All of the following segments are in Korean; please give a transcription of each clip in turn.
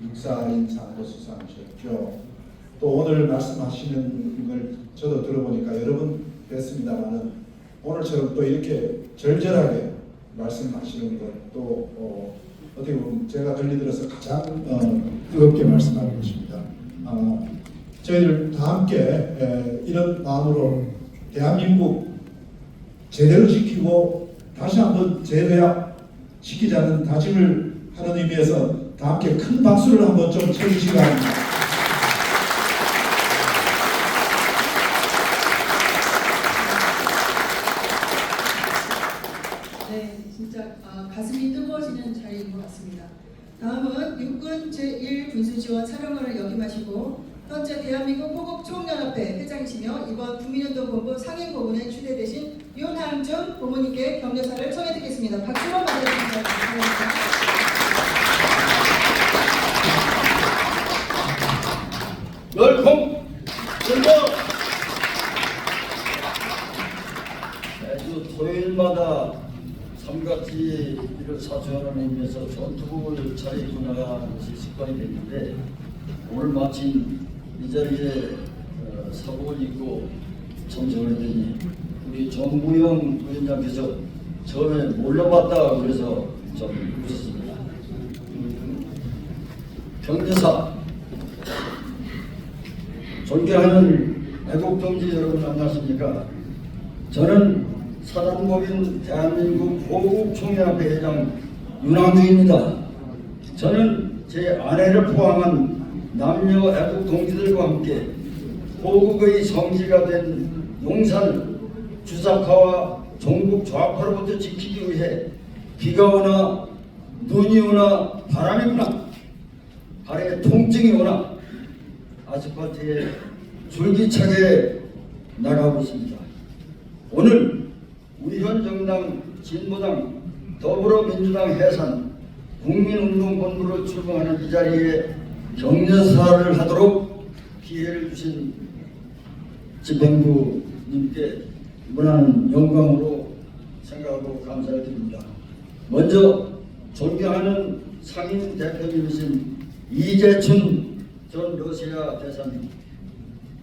육사인상도 수상하셨죠. 또 오늘 말씀하시는 걸 저도 들어보니까 여러 번 뵀습니다만은 오늘처럼 또 이렇게 절절하게 말씀하시는 것도 어떻게 보면 제가 들리들어서 가장 뜨겁게 말씀하고 계십니다. 저희들 다 함께 이런 마음으로 대한민국 제대로 지키고 다시 한번 재배합시키자는 다짐을 하는 의미에서 다 함께 큰 박수를 한번 좀 쳐주시기 바랍니다. 네, 진짜 가슴이 뜨거워지는 자리인 것 같습니다. 다음은 육군 제1군수지원 사령관을 역임하시고 현재 대한민국 호국총연합회 회장이시며 이번 국민운동본부 상임고문에 추대되신 윤항준 고문님께 격려사를 청해 듣겠습니다. 박수로 맞아주시기 바랍니다. 열공 승부 매주 토요일마다 삼각지를 사수하는 의미에서 전투복을 차려입고 나가는 것이 습관이 됐는데 오늘 마침 이 자리에 사복을 입고 참석을 했더니 우리 정무영 부위원장께서 처음에 몰려봤다 그래서 좀 웃었습니다. 경제사 존경하는 애국동지 여러분 안녕하십니까? 저는 사단법인 대한민국 호국총연합회 회장 윤항준입니다. 저는 제 아내를 포함한 남녀 애국동지들과 함께 호국의 성지가 된 용산 주사파와 종북 좌파로부터 지키기 위해 비가 오나 눈이 오나 바람이 부나 발에 통증이 오나 아스팔트에 줄기차게 나가고 있습니다. 오늘 우리 현 정당, 진보당, 더불어민주당 해산, 국민운동본부를 출범하는 이 자리에 격려사를 하도록 기회를 주신 집행부님께 무한한 영광으로 생각하고 감사를 드립니다. 먼저 존경하는 상임 대표님이신 이재춘 전 러시아 대사님,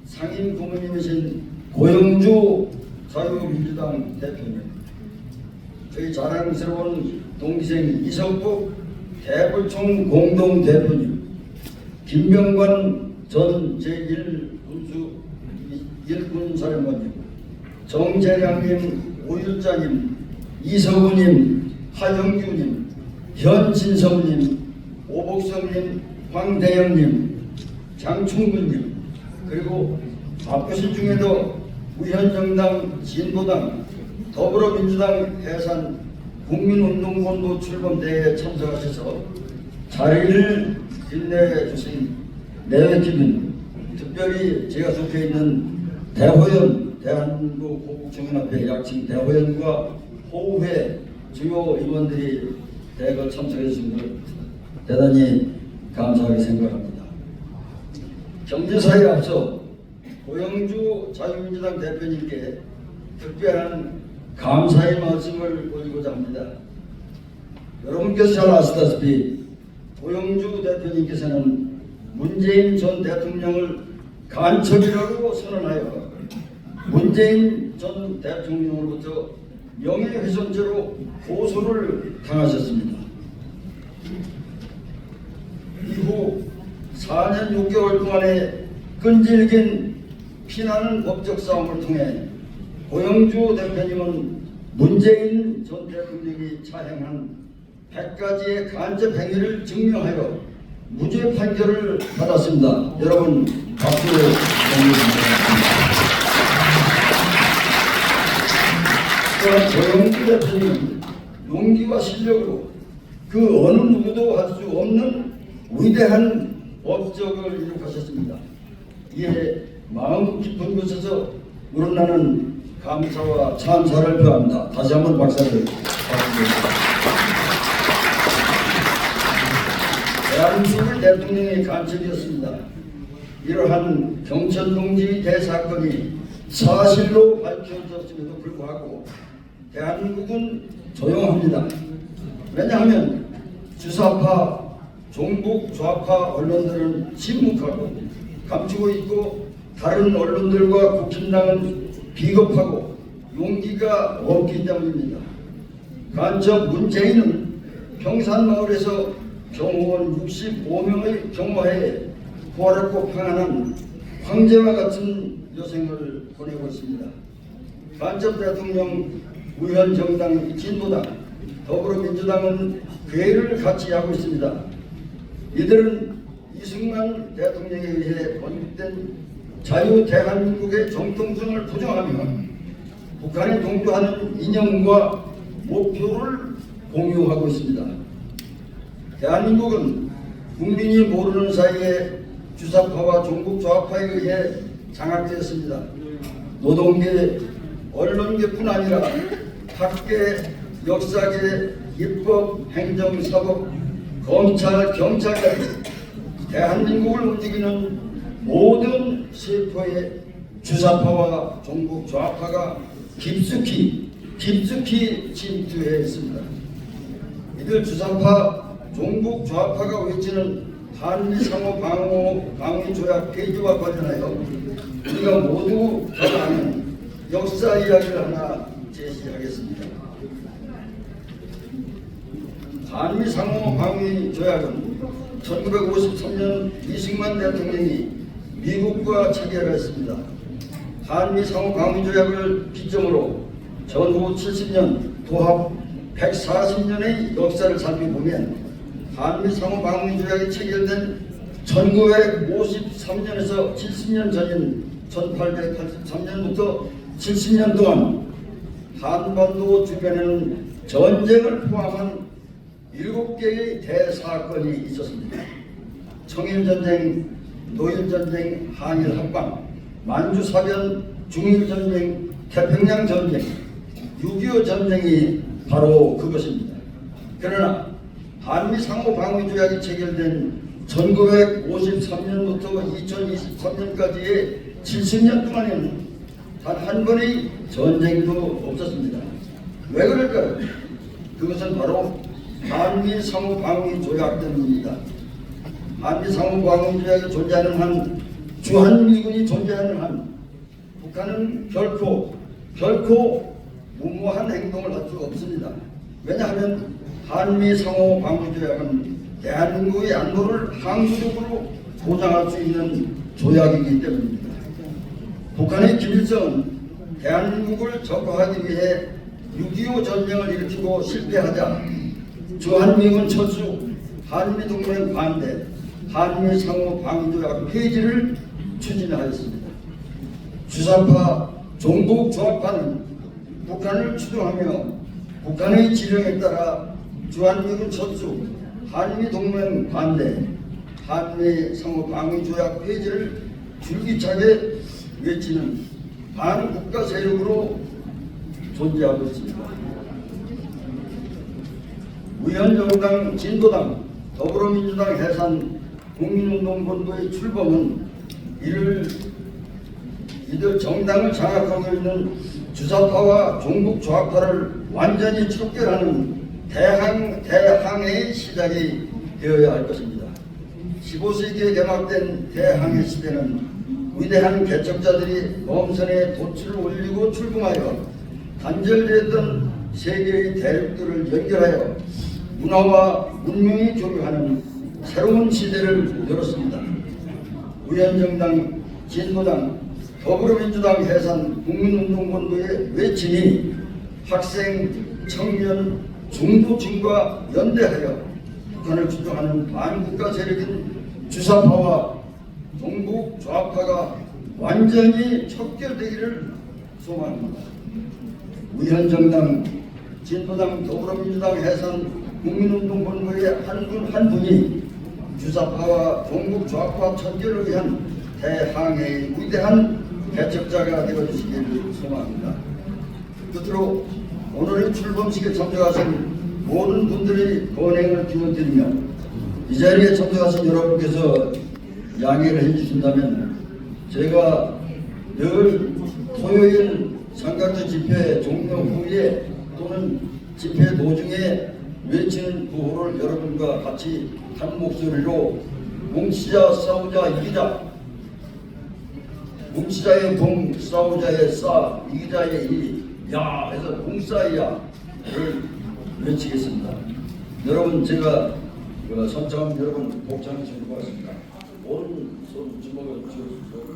상임 고문님이신 고영주 자유민주당 대표님, 저희 자랑스러운 동기생 이석국 대불총 공동대표님, 김병관 전 제1군사령관님, 정재량님, 오일자님, 이서구님, 하영규님, 현진성님, 오복성님, 황대영님, 장충근님, 그리고 바쁘신 중에도 우현정당, 진보당, 더불어민주당 해산 국민운동본부 출범대회에 참석하셔서 자리를 빛내주신 내외기민, 특별히 제가 속해 있는 대호연, 대한민국 호국총연합회 약칭 대호연과 호우회 주요 임원들이 대거 참석해 주신 것 대단히 감사하게 생각합니다. 경제사에 앞서 고영주 자유민주당 대표님께 특별한 감사의 말씀을 올리고자 합니다. 여러분께서 잘 아시다시피 고영주 대표님께서는 문재인 전 대통령을 간첩이라고 선언하여 문재인 전 대통령으로부터 명예훼손죄로 고소를 당하셨습니다. 이후 4년 6개월 동안의 끈질긴 피나는 법적 싸움을 통해 고영주 대표님은 문재인 전 대통령이 차행한 100가지의 간접 행위를 증명하여 무죄 판결을 받았습니다. 여러분 박수를 보내주십니다. 또한 고영주 대표님은 용기와 실력으로 그 어느 누구도 할 수 없는 위대한 업적을 이룩하셨습니다. 이에 마음 깊은 곳에서 우러나는 감사와 찬사를 표합니다. 다시 한번 박사를 받습니다. 대한민국 대통령의 간첩이었습니다. 이러한 경천동지 대사건이 사실로 밝혀졌음에도 불구하고 대한민국은 조용합니다. 왜냐하면 주사파, 종북 좌파 언론들은 침묵하고 감추고 있고 다른 언론들과 국힘당은 비겁하고 용기가 없기 때문입니다. 간첩 문재인은 평산마을에서 경호원 65명의 경호하에 호화롭고 평안한 황제와 같은 여생을 보내고 있습니다. 간첩 대통령 위헌정당 진보당 더불어민주당은 괴를 같이 하고 있습니다. 이들은 이승만 대통령에 의해 건립된 자유 대한민국의 정통성을 부정하며 북한에 동조하는 이념과 목표를 공유하고 있습니다. 대한민국은 국민이 모르는 사이에 주사파와 종북 좌파에 의해 장악되었습니다. 노동계, 언론계뿐 아니라 학계, 역사계, 입법, 행정, 사법, 검찰, 경찰까지 대한민국을 움직이는 모든 세포의 주사파와 종북 좌파가 깊숙이 침투해 있습니다. 이들 주사파, 종북 좌파가 외치는 한미 상호 방위 조약 폐지와 관련하여 우리가 모두 잘 아는 역사 이야기를 하나 제시하겠습니다. 한미 상호 방위 조약은 1953년 이승만 대통령이 미국과 체결했습니다. 한미 상호 방위 조약을 기점으로 전후 70년 도합 140년의 역사를 살펴보면 한미 상호 방위 조약이 체결된 1953년에서 70년 전인 1883년부터 70년 동안 한반도 주변에는 전쟁을 포함한 7개의 대사건이 있었습니다. 청일전쟁, 노일전쟁, 한일합방, 만주사변, 중일전쟁, 태평양전쟁, 6.25 전쟁이 바로 그것입니다. 그러나 한미 상호방위조약이 체결된 1953년부터 2023년까지의 70년 동안에는 단 한 번의 전쟁도 없었습니다. 왜 그럴까요? 그것은 바로 한미 상호방위조약 때문입니다. 한미 상호방위조약이 존재하는 한, 주한미군이 존재하는 한, 북한은 결코 무모한 행동을 할 수 없습니다. 왜냐하면 한미 상호방위조약은 대한민국의 안보를 항구적으로 보장할 수 있는 조약이기 때문입니다. 북한의 김일성은 대한민국을 적화하기 위해 6.25 전쟁을 일으키고 실패하자 주한미군 철수, 한미동맹 반대, 한미 상호방위조약 폐지를 추진하였습니다. 주사파, 종북 좌파는 북한을 추종하며 북한의 지령에 따라 주한미군 철수, 한미동맹 반대, 한미 상호방위조약 폐지를 줄기차게 외치는 반국가 세력으로 존재하고 있습니다. 위헌정당, 진보당, 더불어민주당 해산 국민운동본부의 출범은 이들 정당을 장악하고 있는 주사파와 종북 좌파를 완전히 척결하는 대항해의 시작이 되어야 할 것입니다. 15세기에 개막된 대항해 시대는 위대한 개척자들이 먼선에 돛을 올리고 출봉하여 단절되었던 세계의 대륙들을 연결하여 문화와 문명이 교류하는 새로운 시대를 열었습니다. 위헌정당, 진보당, 더불어민주당 해산 국민운동본부의 외침이 학생, 청년, 중도층과 연대하여 북한을 추종하는 반국가 세력인 주사파와 종북 좌파가 완전히 척결되기를 소망합니다. 위헌정당, 진보당, 더불어민주당 해산 국민운동본부의 한 분이 주사파와 종북 좌파 척결을 위한 대항해의 위대한 개척자가 되어주시기를 소망합니다. 끝으로 오늘의 출범식에 참석하신 모든 분들의 건행을 기원드리며 이 자리에 참석하신 여러분께서 양해를 해주신다면 제가 늘 토요일 삼각대 집회 종료 후에 또는 집회 도중에 외치는 구호를 여러분과 같이 한 목소리로 뭉치자 싸우자 이기자, 뭉치자의 붕 싸우자의 싸 이기자의 이야 해서 붕싸이야를 외치겠습니다. 여러분 제가 선창하면 여러분 복장해 주실 것 같습니다. 오른손 주먹을 쥐어주시고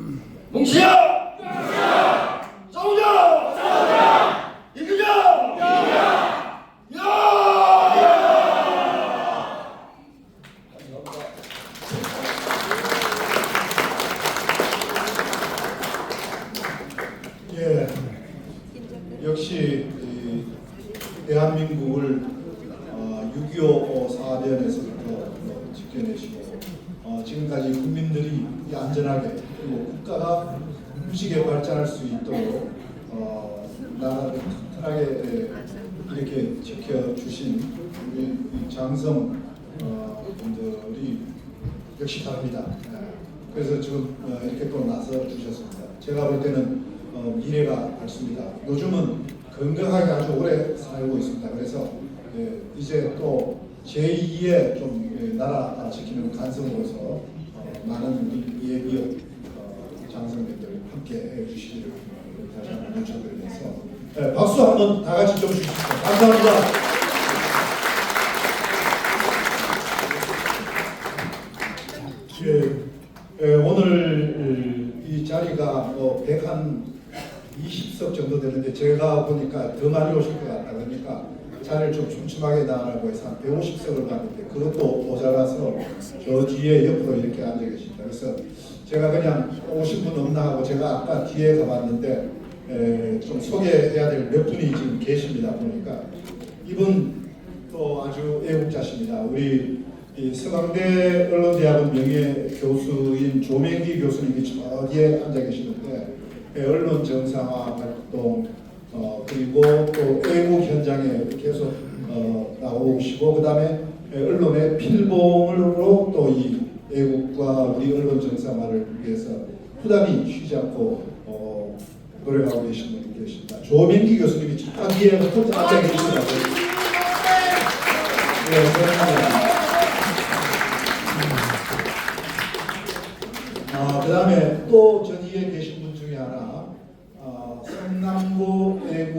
뭉치자! 싸우자! 이기자! 예, 역시 이 대한민국을 6.25 사변에서부터 지켜내시고 지금까지 국민들이 안전하게 그리고 국가가 무지개 발전할 수 있도록 나라를 튼튼하게 이렇게 지켜주신 우리 장성 분들이 역시 다릅니다. 그래서 지금 이렇게 또 나서 주셨습니다. 제가 볼 때는 미래가 밝습니다. 요즘은 건강하게 아주 오래 살고 있습니다. 그래서 이제 또 제2의 좀 나라 지키는 간성으로서 많은 예비역 장성님들 함께 해주시기를 다시 한번 요청드리면서 박수 한번 다 같이 좀 주십시오. 감사합니다. 오늘 이 자리가 120석 정도 되는데 제가 보니까 더 많이 오실 것 같다. 그러니까 자리를 좀 촘촘하게 나라고 해서 한 150석을 봤는데 그것도 모자라서 저 뒤에 옆으로 이렇게 앉아 계십니다. 그래서 제가 그냥 오신 분 없나 하고 제가 아까 뒤에 가봤는데 좀 소개해야 될 몇 분이 지금 계십니다. 보니까 이분 또 아주 애국자십니다. 우리 이 서강대 언론대학원 명예교수인 조명기 교수님이 저 뒤에 앉아 계시는데 언론 정상화 활동 그리고 또 애국 현장에 계속 나오시고 그 다음에 언론의 필봉으로 또 이 애국과 우리 언론 정상화를 위해서 부단히 쉬지 않고 노력하고 계신 분이 계십니다. 조명기 교수님이 저 뒤에 혼자 앉아 계시더라고요. 네, 감사합니다. 그 다음에 또 저 뒤에 계신 분 중에 하나 성남고 애국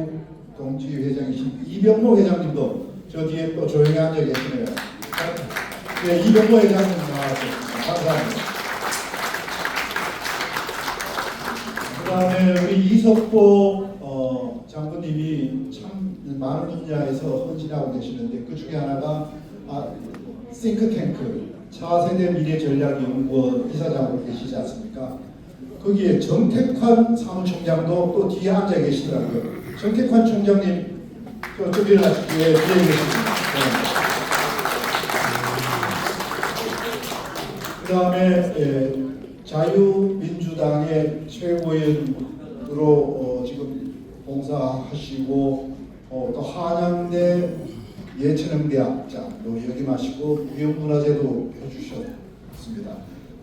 동지회장이신 이병모 회장님도 저 뒤에 또 조용히 앉아 계시네요. 네, 이병모 회장님 나와주셨습니다. 감사합니다. 그 다음에 우리 이석보 장군님이 참 많은 분야에서 헌신하고 계시는데 그 중에 하나가 싱크탱크 차세대 미래전략연구원 이사장으로 계시지 않습니까? 거기에 정택환 사무총장도 또 뒤에 앉아 계시더라고요. 정택환 총장님 저쪽에 뒤에 계십니다. 그 다음에 자유민주당의 최고위원으로 지금 봉사하시고 또 한양대 예체능대학장도 역임하시고 무형문화재도 해주셨습니다.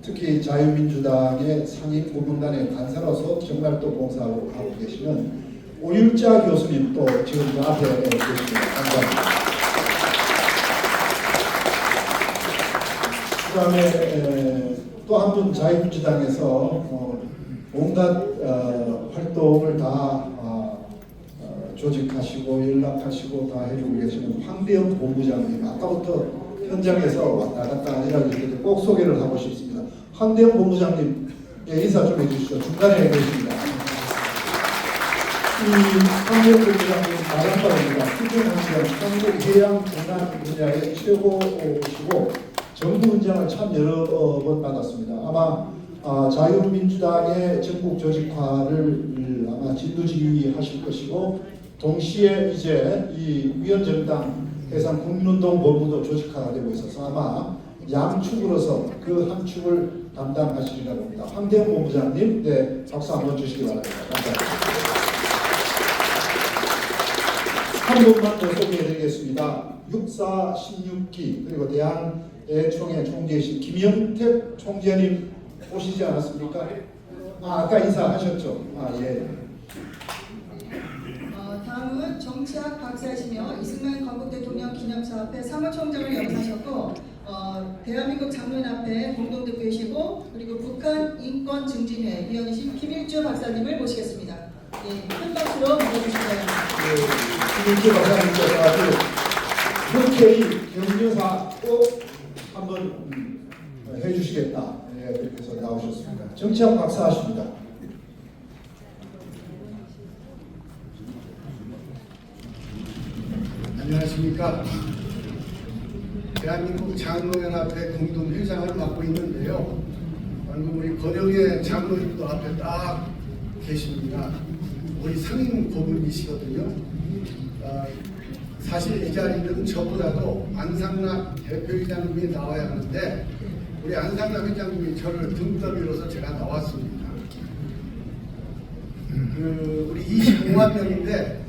특히 자유민주당의 상임 고문단의 간사로서 정말 또 봉사하고 하고 계시는 오율자 교수님 또 지금 그 앞에 계십니다. 감사합니다. 그 다음에 또 한 분 자유민주당에서 온갖 활동을 다 조직하시고 연락하시고 다 해주고 계시는 황대영 본부장님, 아까부터 현장에서 왔다 갔다 하시라고 했는데 꼭 소개를 하고 싶습니다. 황대영 본부장님 인사 좀 해주시죠. 중간에 계십니다. 이 황대영 본부장님 바람바입니다. 수준환경 한국 해양 군안 분야의 최고시고 정부 훈장을 참 여러 번 받았습니다. 아마 자유민주당의 전국 조직화를 아마 진두지휘 하실 것이고 동시에 이제 이 위원정당 해상 국민운동 본부도 조직화가 되고 있어서 아마 양축으로서 그 한 축을 담당하시리라고 합니다. 황대영 본부장님, 네, 박수 한번 주시기 바랍니다. 감사합니다. 한 분만 더 소개해드리겠습니다. 64, 16기 그리고 대한애총회 총재이신 김영택 총재님 오시지 않았습니까? 아까 인사하셨죠? 예. 다음은 정치학 박사이시며 이승만 건국 대통령 기념사업회 사무총장을 역임하셨고 대한민국 장로연합회 공동대표이시고 그리고 북한 인권증진회 위원이신 김일주 박사님을 모시겠습니다. 예, 큰 박수로 맞아주시고요. 김일주 박사님께서 아주 흔쾌히 격려사 꼭 한번 해주시겠다. 예, 그렇게 해서 나오셨습니다. 정치학 박사하십니다. 안녕하십니까. 대한민국 장로연합회 공동회장을 맡고 있는데요. 방금 우리 권영의 장로님도 앞에 딱 계십니다. 우리 상임 고문이시거든요. 사실 이 자리는 저보다도 안상락 대표회장님이 나와야 하는데 우리 안상락 회장님이 저를 등 떠밀어서 제가 나왔습니다. 우리 25만 명인데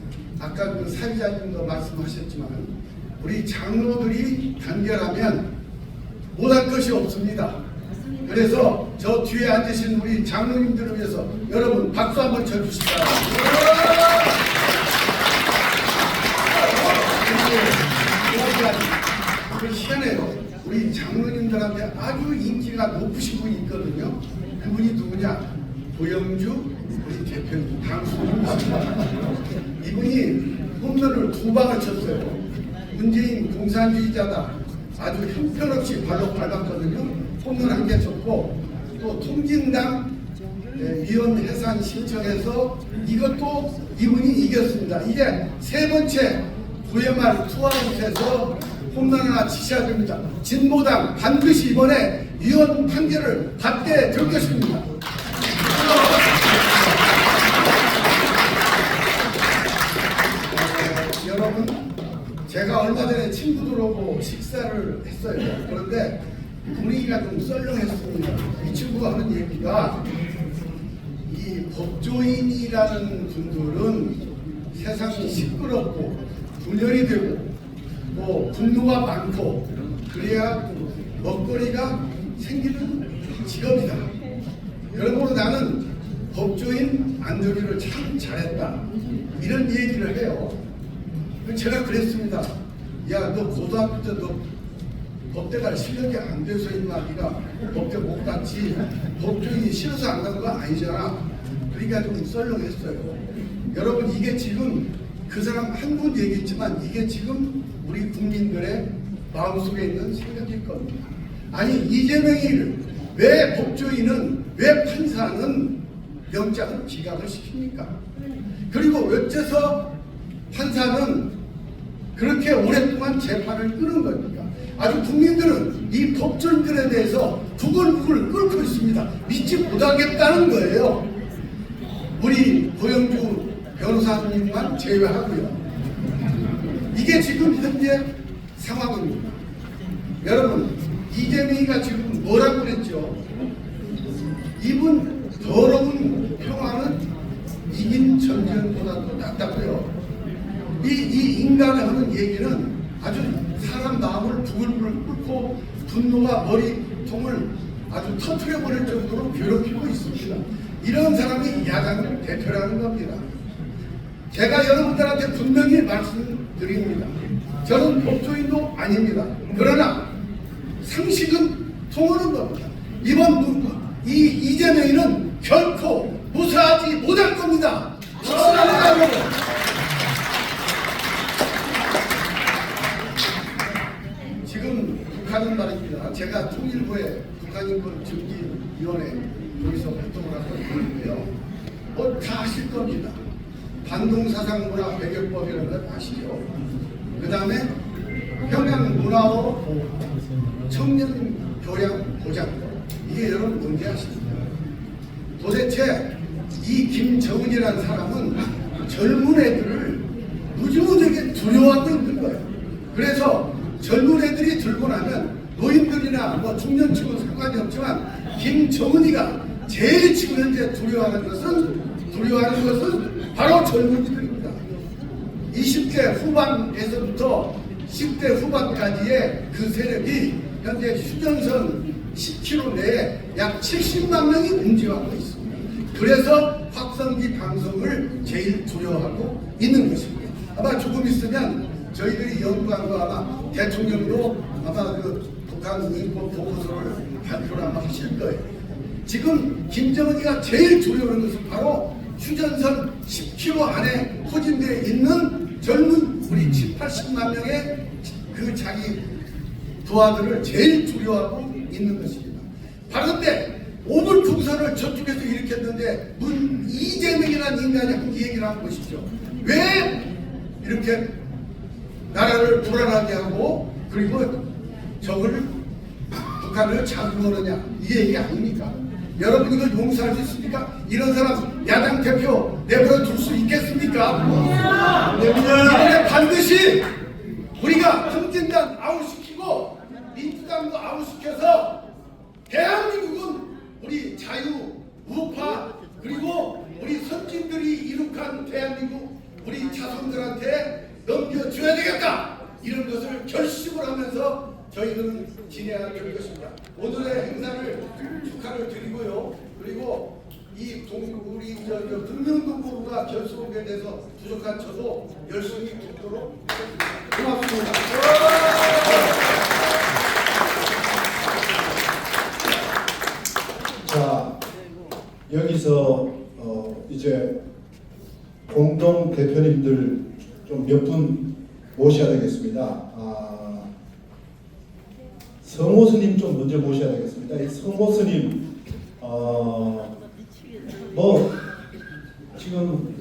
아까 그 사회자님도 말씀하셨지만 우리 장로들이 단결하면 못할 것이 없습니다. 그래서 저 뒤에 앉으신 우리 장로님들을 위해서 여러분 박수 한번 쳐주시기 바랍니다. 그 희한해요. 우리 장로님들한테 아주 인기가 높으신 분이 있거든요. 그분이 누구냐? 고영주 우리 대표님 당수님이십니다. 이분이 홈런을 2방을 쳤어요. 문재인 공산주의자다. 아주 형편없이 발로 밟았거든요. 홈런 1개 쳤고 또 통진당 위원 해산 신청해서 이것도 이분이 이겼습니다. 이게 3번째 9회말 투아웃에서 홈런 하나 치셔야 됩니다. 진보당 반드시 이번에 위원 판결을 받게 될 것입니다. 여러분, 제가 얼마 전에 친구들하고 식사를 했어요. 그런데 분위기가 좀 썰렁했습니다. 이 친구가 하는 얘기가 이 법조인이라는 분들은 세상이 시끄럽고 분열이 되고 또 분노가 많고 그래야 먹거리가 생기는 직업이다. 그러므로 나는 법조인 안전위를 참 잘했다. 이런 얘기를 해요. 제가 그랬습니다. 야, 너 고등학교 때 너 법대 갈 실력이 안 돼서 임마 네가 법대 못 갔지. 법조인이 싫어서 안 간 거 아니잖아. 그러니까 좀 썰렁했어요. 여러분, 이게 지금 그 사람 한 분 얘기했지만 이게 지금 우리 국민들의 마음속에 있는 생각일 겁니다. 아니, 이재명이 왜 법조인은, 왜 판사는 영장을 기각을 시킵니까? 그리고 어째서 판사는 그렇게 오랫동안 재판을 끄는 겁니까? 아주 국민들은 이 법조인들에 대해서 부글부글 끓고 있습니다. 믿지 못하겠다는 거예요. 우리 고영주 변호사님만 제외하고요. 이게 지금 현재 상황입니다. 여러분, 이재명이가 지금 뭐라고 그랬죠? 이분 더러운 평화는 이긴 전쟁보다도 낫다고요. 이 인간이 하는 얘기는 아주 사람 마음을 부글부글 끓고 분노가 머리통을 아주 터트려버릴 정도로 괴롭히고 있습니다. 이런 사람이 야당 대표라는 겁니다. 제가 여러분들한테 분명히 말씀드립니다. 저는 법조인도 아닙니다. 그러나 상식은 통하는 겁니다. 이번 이재명이는 결코 무사하지 못할 겁니다. 확실합니다. 지금 북한은 말입니다. 제가 통일부에 북한인권증진위원회 여기서 활동을 하고 있는데요. 다 아실 겁니다. 반동사상문화 배격법이라는 걸 아시죠? 그 다음에 평양문화어 청년교양보장법. 이게 여러분 뭔지 아십니까? 도대체 이 김정은이라는 사람은 젊은 애들을 무지무지하게 두려워하고 있는 거예요. 그래서 젊은 애들이 들고 나면 노인들이나 뭐 중년층은 상관이 없지만 김정은이가 제일 지금 현재 두려워하는 것은 바로 젊은이들입니다. 20대 후반에서부터 10대 후반까지의 그 세력이 현재 휴전선 10km 내에 약 70만 명이 운집하고 있습니다. 그래서 확성기 방송을 제일 두려워하고 있는 것입니다. 아마 조금 있으면 저희들이 연구한 거 아마 대통령도 아마 그 북한 인권 보고서를 발표를 아마 하실 거예요. 지금 김정은이가 제일 두려워하는 것은 바로 휴전선 10km 안에 포진되어 있는 젊은 우리 7, 80만 명의 그 자기 부하들을 제일 두려워하고 있는 것입니다. 바른데 오불풍선을 저쪽에서 일으켰는데 이재명이라는 인간이 한 얘기를 한번 보십시오. 왜 이렇게 나라를 불안하게 하고 그리고 적을 북한을 자극하느냐 이 얘기 아닙니까? 여러분 이걸 용서할 수 있습니까? 이런 사람 야당 대표 내버려 둘 수 있겠습니까? 이번에 반드시 우리가 통진당 아웃시키고 민주당도 아웃시켜서 대한민국은 우리 자유, 우파 그리고 우리 선진들이 이룩한 대한민국 우리 자손들한테 넘겨줘야 되겠다 이런 것을 결심을 하면서 저희들은 진행하게 될 것입니다. 오늘의 행사를 축하를 드리고요. 그리고 이 우리 금명동부가 결속에 대해서 부족한 저도 열심히 돕도록 하겠습니다. 고맙습니다. 자, 여기서 이제 공동 대표님들 좀 몇 분 모셔야 되겠습니다. 성호 스님 좀 먼저 모셔야 되겠습니다. 이 성호 스님 뭐 지금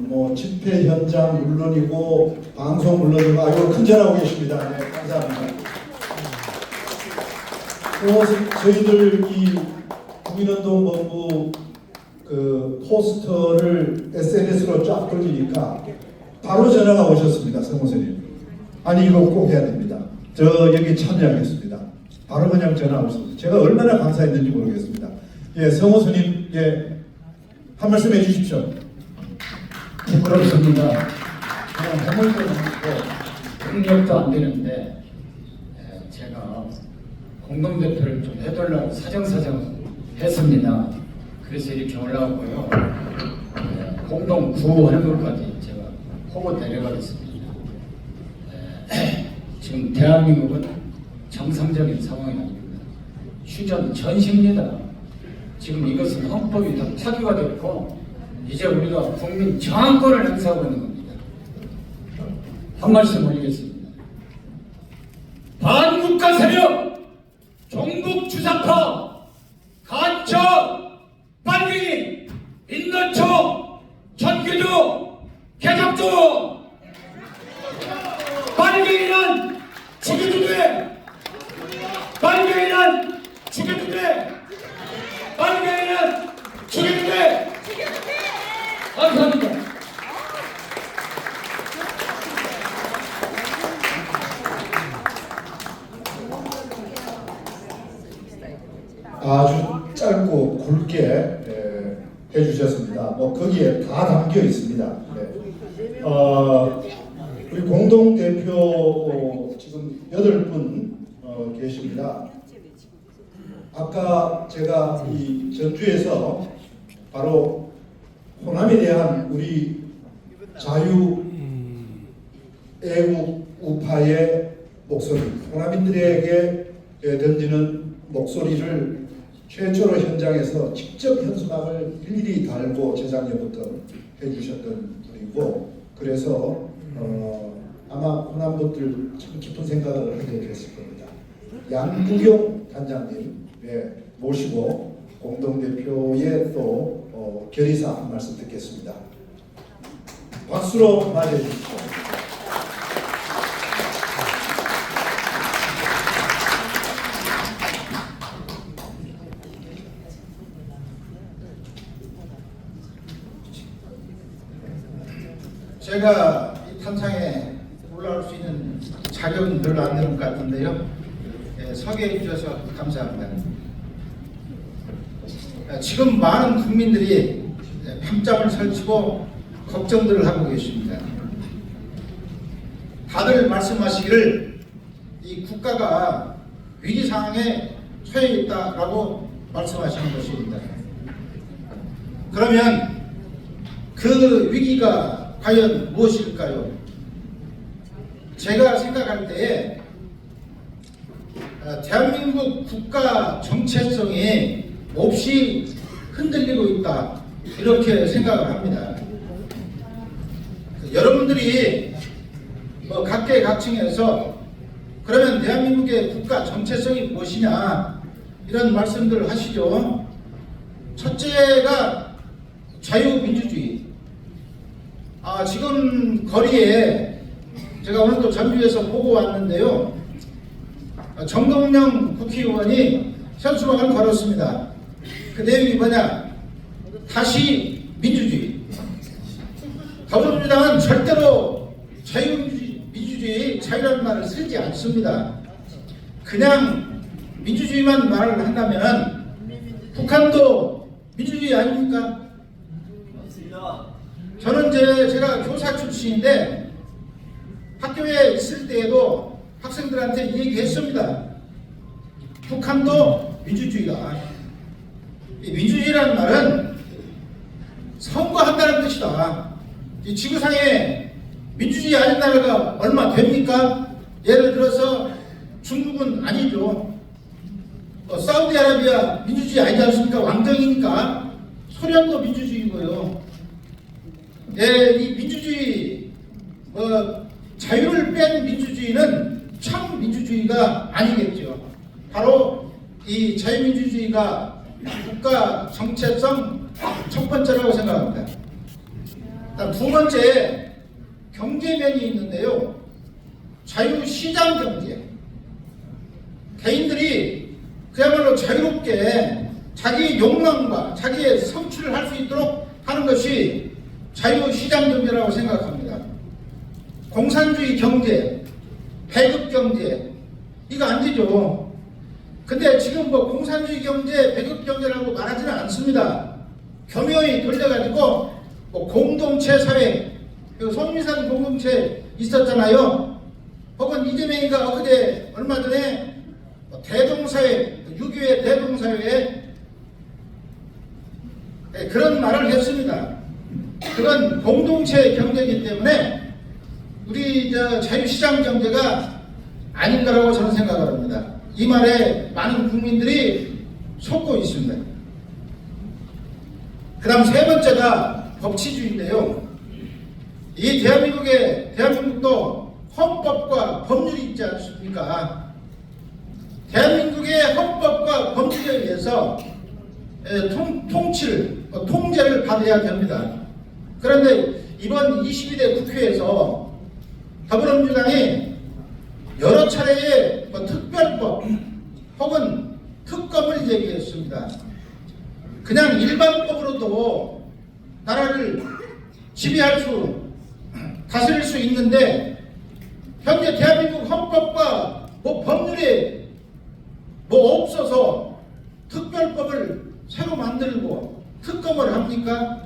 뭐 집회 현장 물론이고 방송 물론이고 아주 큰절하고 계십니다. 네, 감사합니다. 저희들 이 국민운동본부 그 포스터를 SNS로 쫙 돌리니까 바로 전화가 오셨습니다. 성호선님. 아니 이거 꼭 해야 됩니다. 저 여기 참여하겠습니다. 바로 그냥 전화 오셨습니다. 제가 얼마나 감사했는지 모르겠습니다. 예, 성호선님 예, 한 말씀 해주십시오. 부끄럽습니다. 그냥 해물도 없고 능력도 안 되는데 제가 공동대표를 좀 해달라고 사정사정 했습니다. 그래서 이렇게 올라오고요. 공동 구호하는 것까지 제가 보고 내려가겠습니다. 지금 대한민국은 정상적인 상황이 아닙니다. 휴전 전시입니다. 지금 이것은 헌법이 다 파기가 됐고 이제 우리가 국민 저항권을 행사하고 있는 겁니다. 한 말씀 올리겠습니다. 반국가 세력, 종북 주사파, 간첩, 빨갱이, 인너초, 전교조, 개잡조, 빨갱이란 죽여도 돼. 빨갱이란 죽여도 돼. 빨갱이란 죽여도 돼. 감사합니다. 아주 짧고 굵게 해주셨습니다. 뭐 거기에 다 담겨 있습니다. 네. 우리 공동 대표 지금 8분 계십니다. 아까 제가 이 전주에서 바로 호남에 대한 우리 자유 애국 우파의 목소리, 호남인들에게 던지는 목소리를 최초로 현장에서 직접 현수막을 일일이 달고 재작년부터 해주셨던 분이고, 그래서 아마 호남분들 참 깊은 생각을 하게 됐을 겁니다. 양구경 단장님 모시고 공동대표의 또 결의사 한 말씀 듣겠습니다. 박수로 맞이해 주십시오. 제가 이 탄상에 올라올 수 있는 자격은 별로 안 되는 것 같은데요. 소개해 주셔서 감사합니다. 지금 많은 국민들이 밤잠을 설치고 걱정들을 하고 계십니다. 다들 말씀하시기를 이 국가가 위기 상황에 처해 있다라고 말씀하시는 것입니다. 그러면 그 위기가 과연 무엇일까요? 제가 생각할 때에 대한민국 국가 정체성이 몹시 흔들리고 있다 이렇게 생각을 합니다. 여러분들이 뭐 각계각층에서 그러면 대한민국의 국가 정체성이 무엇이냐 이런 말씀들을 하시죠. 첫째가 자유민주주의. 지금 거리에 제가 오늘도 전주에서 보고 왔는데요. 정동영 국회의원이 현수막을 걸었습니다. 그 내용이 뭐냐? 다시 민주주의. 더불어민주당은 절대로 자유민주주의, 자유라는 말을 쓰지 않습니다. 그냥 민주주의만 말을 한다면 북한도 민주주의 아닙니까? 저는 제가 교사 출신인데 학교에 있을 때에도 학생들한테 얘기했습니다. 북한도 민주주의다. 이 민주주의라는 말은 선거한다는 뜻이다. 이 지구상에 민주주의 아닌 나라가 얼마 됩니까? 예를 들어서 중국은 아니죠. 사우디아라비아 민주주의 아니지 않습니까? 왕정이니까. 소련도 민주주의고요. 이 민주주의, 자유를 뺀 민주주의는 참 민주주의가 아니겠죠. 바로 이 자유민주주의가 국가 정체성 첫 번째라고 생각합니다. 두 번째, 경제면이 있는데요. 자유시장 경제. 개인들이 그야말로 자유롭게 자기의 욕망과 자기의 성취를 할 수 있도록 하는 것이 자유시장 경제라고 생각합니다. 공산주의 경제, 배급 경제, 이거 안 되죠. 근데 지금 뭐 공산주의 경제, 배급 경제라고 말하지는 않습니다. 교묘히 돌려가지고 뭐 공동체 사회, 손민산 공동체 있었잖아요. 혹은 이재명이가 엊그제 얼마 전에 대동사회, 6.25의 대동사회에 그런 말을 했습니다. 그건 공동체 경제이기 때문에 우리 자유시장 경제가 아닌 거라고 저는 생각을 합니다. 이 말에 많은 국민들이 속고 있습니다. 그 다음 세 번째가 법치주의인데요. 이 대한민국도 헌법과 법률이 있지 않습니까? 대한민국의 헌법과 법률에 의해서 통제를 받아야 됩니다. 그런데 이번 22대 국회에서 더불어민주당이 여러 차례의 특별법 혹은 특검을 제기했습니다. 그냥 일반법으로도 나라를 지배할 다스릴 수 있는데 현재 대한민국 헌법과 법률에 없어서 특별법을 새로 만들고 특검을 합니까?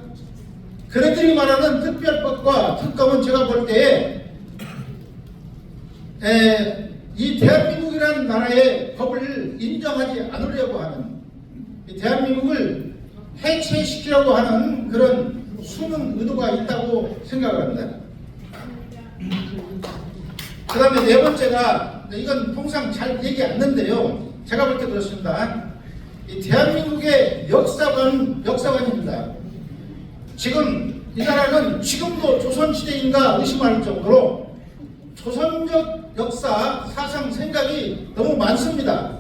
그네들이 말하는 특별법과 특검은 제가 볼 때에 이 대한민국이라는 나라의 법을 인정하지 않으려고 하는, 이 대한민국을 해체시키려고 하는 그런 숨은 의도가 있다고 생각을 합니다. 그 다음에 네 번째가, 이건 통상 잘 얘기 않는데요. 제가 볼 때 그렇습니다. 이 대한민국의 역사관입니다. 지금 이 나라는 지금도 조선시대인가 의심할 정도로 조선적 역사, 사상, 생각이 너무 많습니다.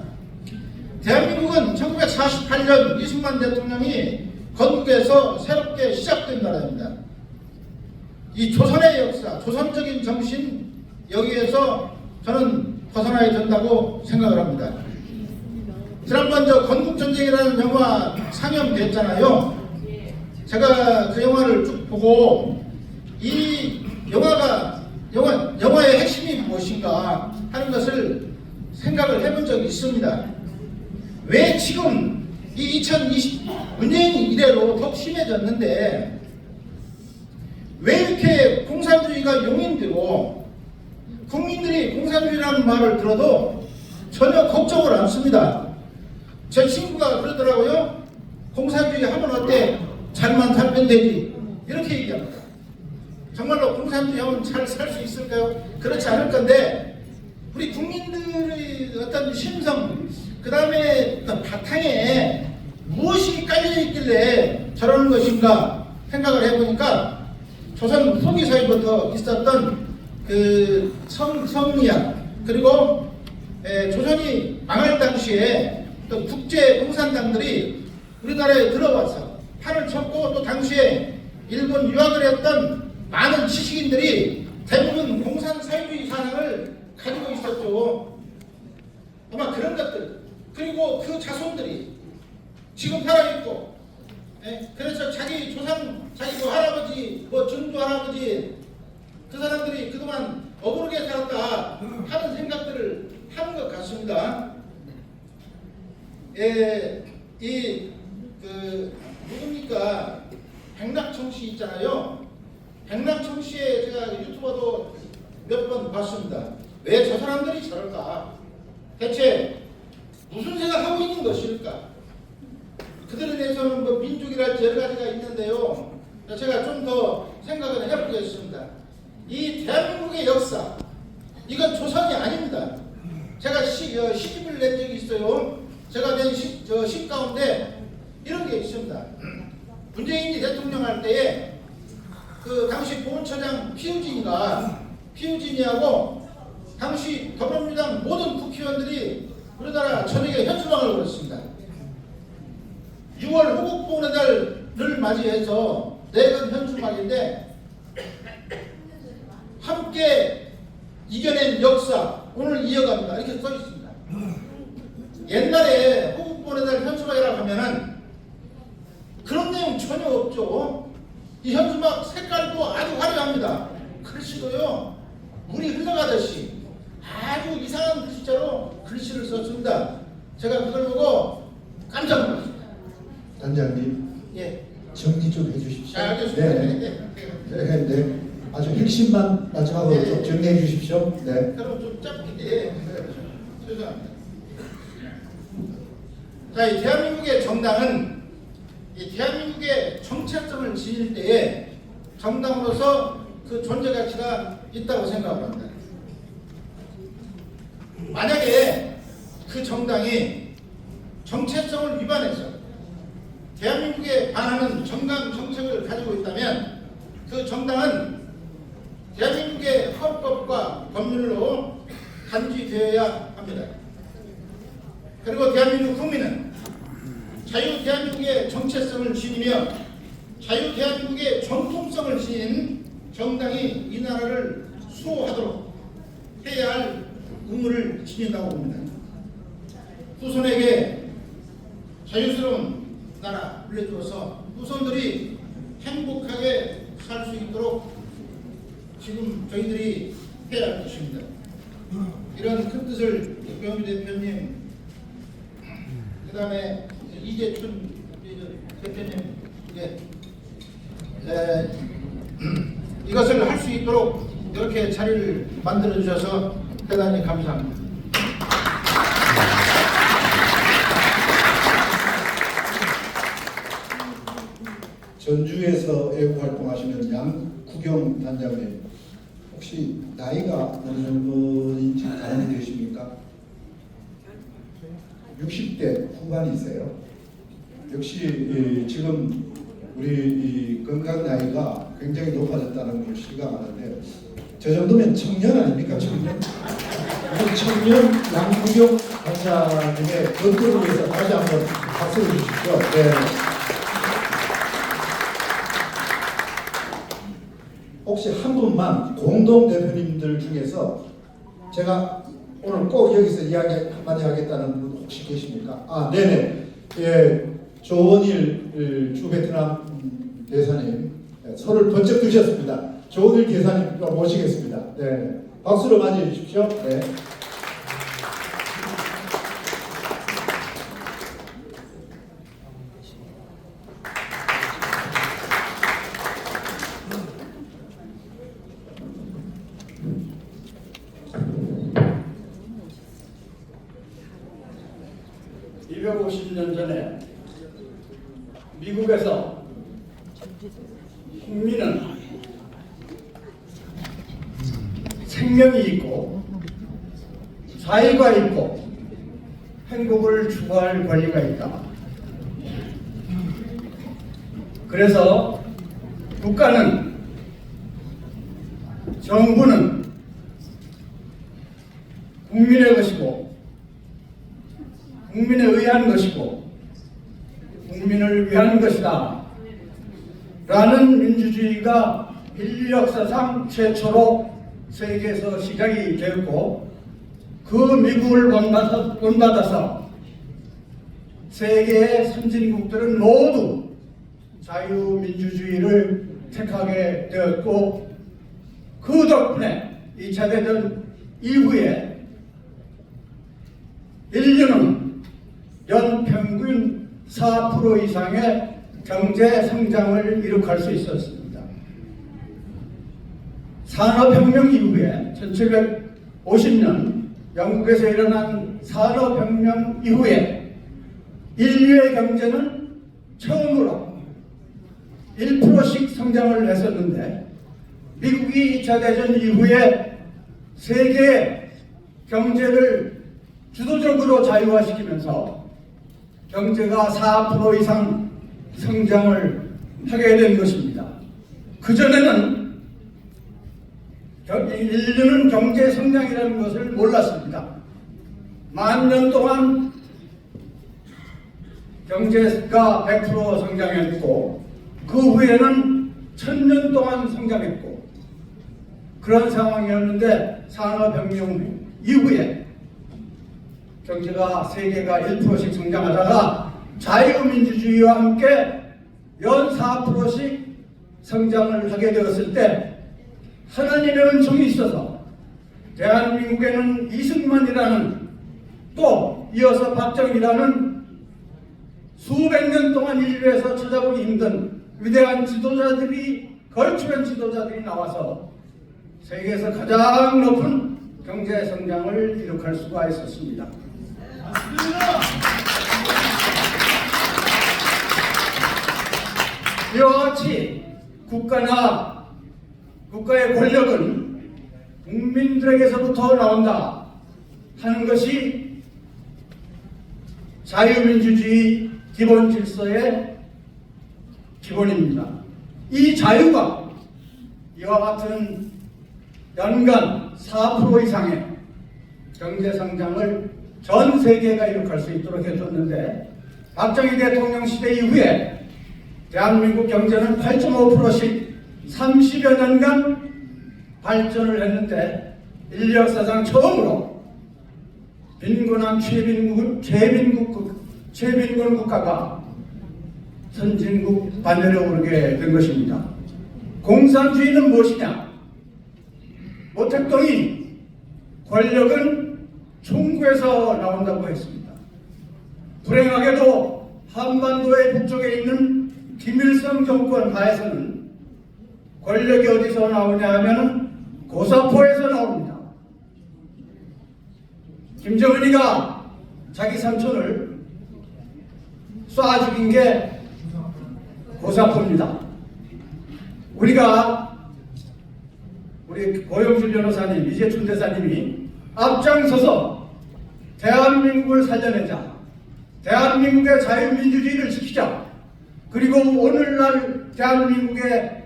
대한민국은 1948년 이승만 대통령이 건국에서 새롭게 시작된 나라입니다. 이 조선의 역사, 조선적인 정신, 여기에서 저는 벗어나야 된다고 생각을 합니다. 지난번 건국전쟁이라는 영화 상영됐잖아요. 제가 그 영화를 쭉 보고 이 영화의 핵심이 무엇인가 하는 것을 생각을 해본 적이 있습니다. 왜 지금 이 2020 문재인 이래로 더 심해졌는데 왜 이렇게 공산주의가 용인되고 국민들이 공산주의라는 말을 들어도 전혀 걱정을 않습니다. 제 친구가 그러더라고요. 공산주의 하면 어때? 잘만 살면 되지. 이렇게 얘기합니다. 정말로 공산주의 하면 잘 살 수 있을까요? 그렇지 않을 건데 우리 국민들의 어떤 심성 그 다음에 바탕에 무엇이 깔려 있길래 저러는 것인가 생각을 해보니까 조선 후기서부터 있었던 그 성리학 그리고 조선이 망할 당시에 또 국제 공산당들이 우리나라에 들어와서 판을 쳤고 또 당시에 일본 유학을 했던 많은 지식인들이 대부분 공산사회주의 사상을 가지고 있었죠. 아마 그런 것들 그리고 그 자손들이 지금 살아있고 그래서 자기 조상 자기 뭐 할아버지 뭐 증조 할아버지 그 사람들이 그동안 억울하게 살았다 하는 생각들을 하는 것 같습니다. 누굽니까 백낙청 씨 있잖아요. 백낙청 씨의 제가 유튜버도 몇 번 봤습니다. 왜 저 사람들이 저럴까? 대체 무슨 생각하고 있는 것일까? 그들에 대해서는 뭐 민족이랄지 여러 가지가 있는데요. 제가 좀 더 생각을 해보겠습니다. 이 대한민국의 역사, 이건 조선이 아닙니다. 제가 시집을 낸 적이 있어요. 제가 낸 시 가운데 이런 게 있습니다. 문재인이 대통령 할 때에 그 당시 보훈처장 피우진이하고 당시 더불어민주당 모든 국회의원들이 우리나라 전역에 현수막을 걸었습니다. 6월 호국보훈의 달을 맞이해서 내건 현수막인데 함께 이겨낸 역사 오늘 이어갑니다. 이렇게 써 있습니다. 옛날에 호국보훈의 달 현수막이라고 하면은 그런 내용 전혀 없죠. 이 현수막 색깔도 아주 화려합니다. 글씨도요 물이 흘러가듯이 아주 이상한 글씨자로 글씨를 썼습니다. 제가 그걸 보고 깜짝 놀랐습니다. 단장님 예. 정리 좀 해주십시오. 알겠습니다. 네. 아주 핵심만 마지막으로 네. 좀 정리해 주십시오. 네. 그럼 좀 짧게 죄송합니다. 자, 이 대한민국의 정당은 이 대한민국의 정체성을 지닐 때에 정당으로서 그 존재 가치가 있다고 생각을 합니다. 만약에 그 정당이 정체성을 위반해서 대한민국에 반하는 정강 정책을 가지고 있다면 그 정당은 대한민국의 헌법과 법률로 간주되어야 합니다. 그리고 대한민국 국민은 자유 대한민국의 정체성을 지니며 자유 대한민국의 정통성을 지닌 정당이 이 나라를 수호하도록 해야 할 의무를 지닌다고 봅니다. 후손에게 자유스러운 나라 물려주어서 후손들이 행복하게 살 수 있도록 지금 저희들이 해야 할 것입니다. 이런 큰 뜻을 백병규 대표님, 그 다음에 이재춘 대표님, 이것을 할 수 있도록 이렇게 자리를 만들어 주셔서 대단히 감사합니다. 전주에서 애국 활동하시는 양구경 단장님, 혹시 나이가 어느 정도인지 가늠이 되십니까? 60대 후반이세요. 역시 지금 우리 이 건강 나이가 굉장히 높아졌다는 걸 실감하는데, 저 정도면 청년 아닙니까? 청년? 우리 청년 양구경 단장님의 건강을 위해서 다시 한번 박수를 주십시오. 네. 혹시 한 분만 공동 대표님들 중에서 제가 오늘 꼭 여기서 이야기 한마디 하겠다는 분 혹시 계십니까? 아, 네네. 예, 조원일 주 베트남 대사님, 손을 번쩍 드셨습니다. 조원일 대사님 모시겠습니다. 네, 박수로 맞이해 주십시오. 네. (250년) 전에 미국에서 국민은 생명이 있고 자유가 있고 행복을 추구할 권리가 있다. 그래서 국가는, 정부는 국민의 것이고 국민에 의한 것이고 국민을 위한 것이다 라는 민주주의가 인류 역사상 최초로 세계에서 시작이 되었고, 그 미국을 본받아서 세계의 선진국들은 모두 자유민주주의를 택하게 되었고, 그 덕분에 2차 대전 이후에 인류는 연평균 4% 이상의 경제 성장을 이룩할 수 있었습니다. 산업혁명 이후에 1750년 영국에서 일어난 산업혁명 이후에 인류의 경제는 처음으로 1%씩 성장을 했었는데, 미국이 2차 대전 이후에 세계 경제를 주도적으로 자유화시키면서 경제가 4% 이상 성장을 하게 된 것입니다. 그전에는 인류는 경제 성장이라는 것을 몰랐습니다. 10,000년 동안 경제가 100% 성장했고, 그 후에는 1000년 동안 성장했고, 그런 상황이었는데 산업혁명 이후에 경제가 세계가 1%씩 성장하다가 자유민주주의와 함께 연 4%씩 성장을 하게 되었을 때, 하나님의 은총이 있어서 대한민국에는 이승만이라는, 또 이어서 박정희라는 수백 년 동안 인류에서 찾아보기 힘든 위대한 지도자들이, 걸출한 지도자들이 나와서 세계에서 가장 높은 경제 성장을 이룩할 수가 있었습니다. 이와 같이 국가나 국가의 권력은 국민들에게서부터 나온다 하는 것이 자유민주주의 기본 질서의 기본입니다. 이 자유가 이와 같은 연간 4% 이상의 경제 성장을 전 세계가 이룩할 수 있도록 해줬는데, 박정희 대통령 시대 이후에 대한민국 경제는 8.5%씩 30여 년간 발전을 했는데, 인류 역사상 처음으로 빈곤한 최빈군 국가가 선진국 반열에 오르게 된 것입니다. 공산주의는 무엇이냐? 모택동이 권력은 총구에서 나온다고 했습니다. 불행하게도 한반도의 북쪽에 있는 김일성 정권 하에서는 권력이 어디서 나오냐 하면 고사포에서 나옵니다. 김정은이가 자기 삼촌을 쏴 죽인 게 고사포입니다. 우리 고영주 변호사님, 이재춘 대사님이 앞장서서 대한민국을 살려내자, 대한민국의 자유민주주의를 지키자, 그리고 오늘날 대한민국의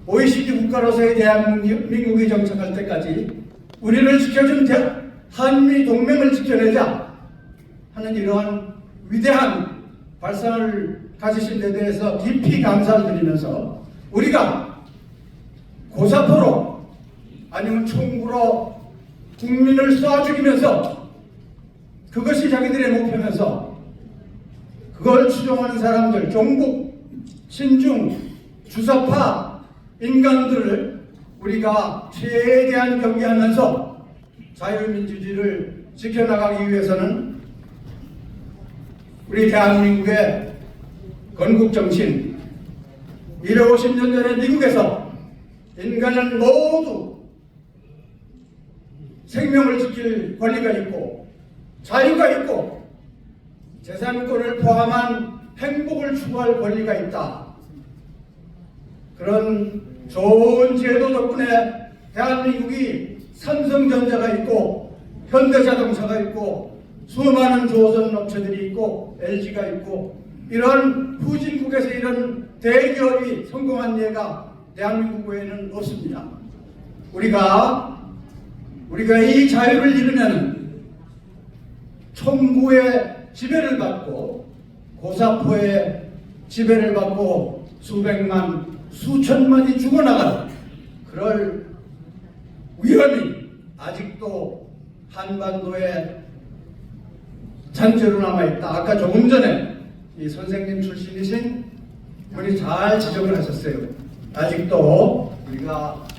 OECD 국가로서의 대한민국이 정착할 때까지 우리를 지켜준 한미 동맹을 지켜내자 하는 이러한 위대한 발상을 가지신 데 대해서 깊이 감사를 드리면서, 우리가 고사포로 아니면 총구로 국민을 쏴 죽이면서 그것이 자기들의 목표면서 그걸 추종하는 사람들, 종북, 친중, 주사파 인간들을 우리가 최대한 경계하면서 자유민주주의를 지켜나가기 위해서는 우리 대한민국의 건국정신, 250년 전에 미국에서 인간은 모두 생명을 지킬 권리가 있고 자유가 있고 재산권을 포함한 행복을 추구할 권리가 있다. 그런 좋은 제도 덕분에 대한민국이 삼성전자가 있고 현대자동차가 있고 수많은 조선 업체들이 있고 LG가 있고 이런 후진국에서 이런 대기업이 성공한 예가 대한민국 외에는 없습니다. 우리가 이 자유를 잃으면 총구의 지배를 받고 고사포의 지배를 받고 수백만 수천만이 죽어나가는 그럴 위험이 아직도 한반도에 잔재로 남아있다. 아까 조금 전에 이 선생님 출신이신 분이 잘 지적을 하셨어요. 아직도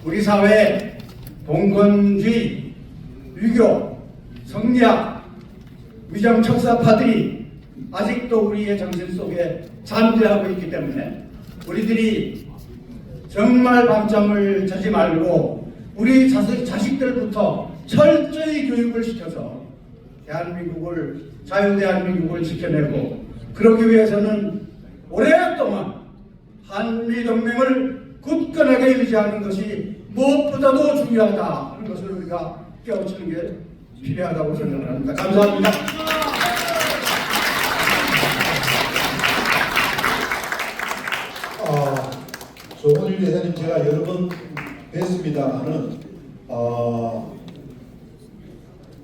우리 사회에 봉건주의, 유교, 성리학, 위장척사파들이 아직도 우리의 정신 속에 잠재하고 있기 때문에 우리들이 정말 밤잠을 자지 말고 우리 자식들부터 철저히 교육을 시켜서 자유대한민국을 지켜내고 그러기 위해서는 오랫동안 한미동맹을 굳건하게 유지하는 것이 무엇보다도 중요하다 하는 것을 우리가 깨우치는 게 필요하다고 생각을 합니다. 감사합니다. 조원일 대사님 제가 여러 번 뵀습니다만은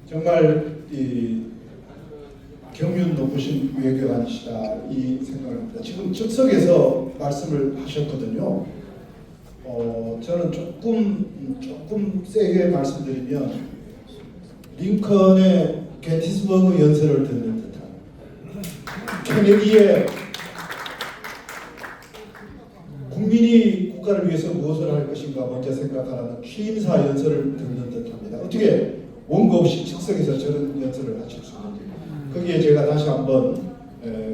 정말 이 경륜 높으신 외교관이시다 이 생각을 합니다. 지금 즉석에서 말씀을 하셨거든요. 저는 조금 세게 말씀드리면 링컨의 게티스버그 연설을 듣는 듯한 케네디의 국민이 국가를 위해서 무엇을 할 것인가 먼저 생각하라는 취임사 연설을 듣는 듯합니다. 어떻게 원고 없이 즉석에서 저런 연설을 하실 수 있는지 거기에 제가 다시 한번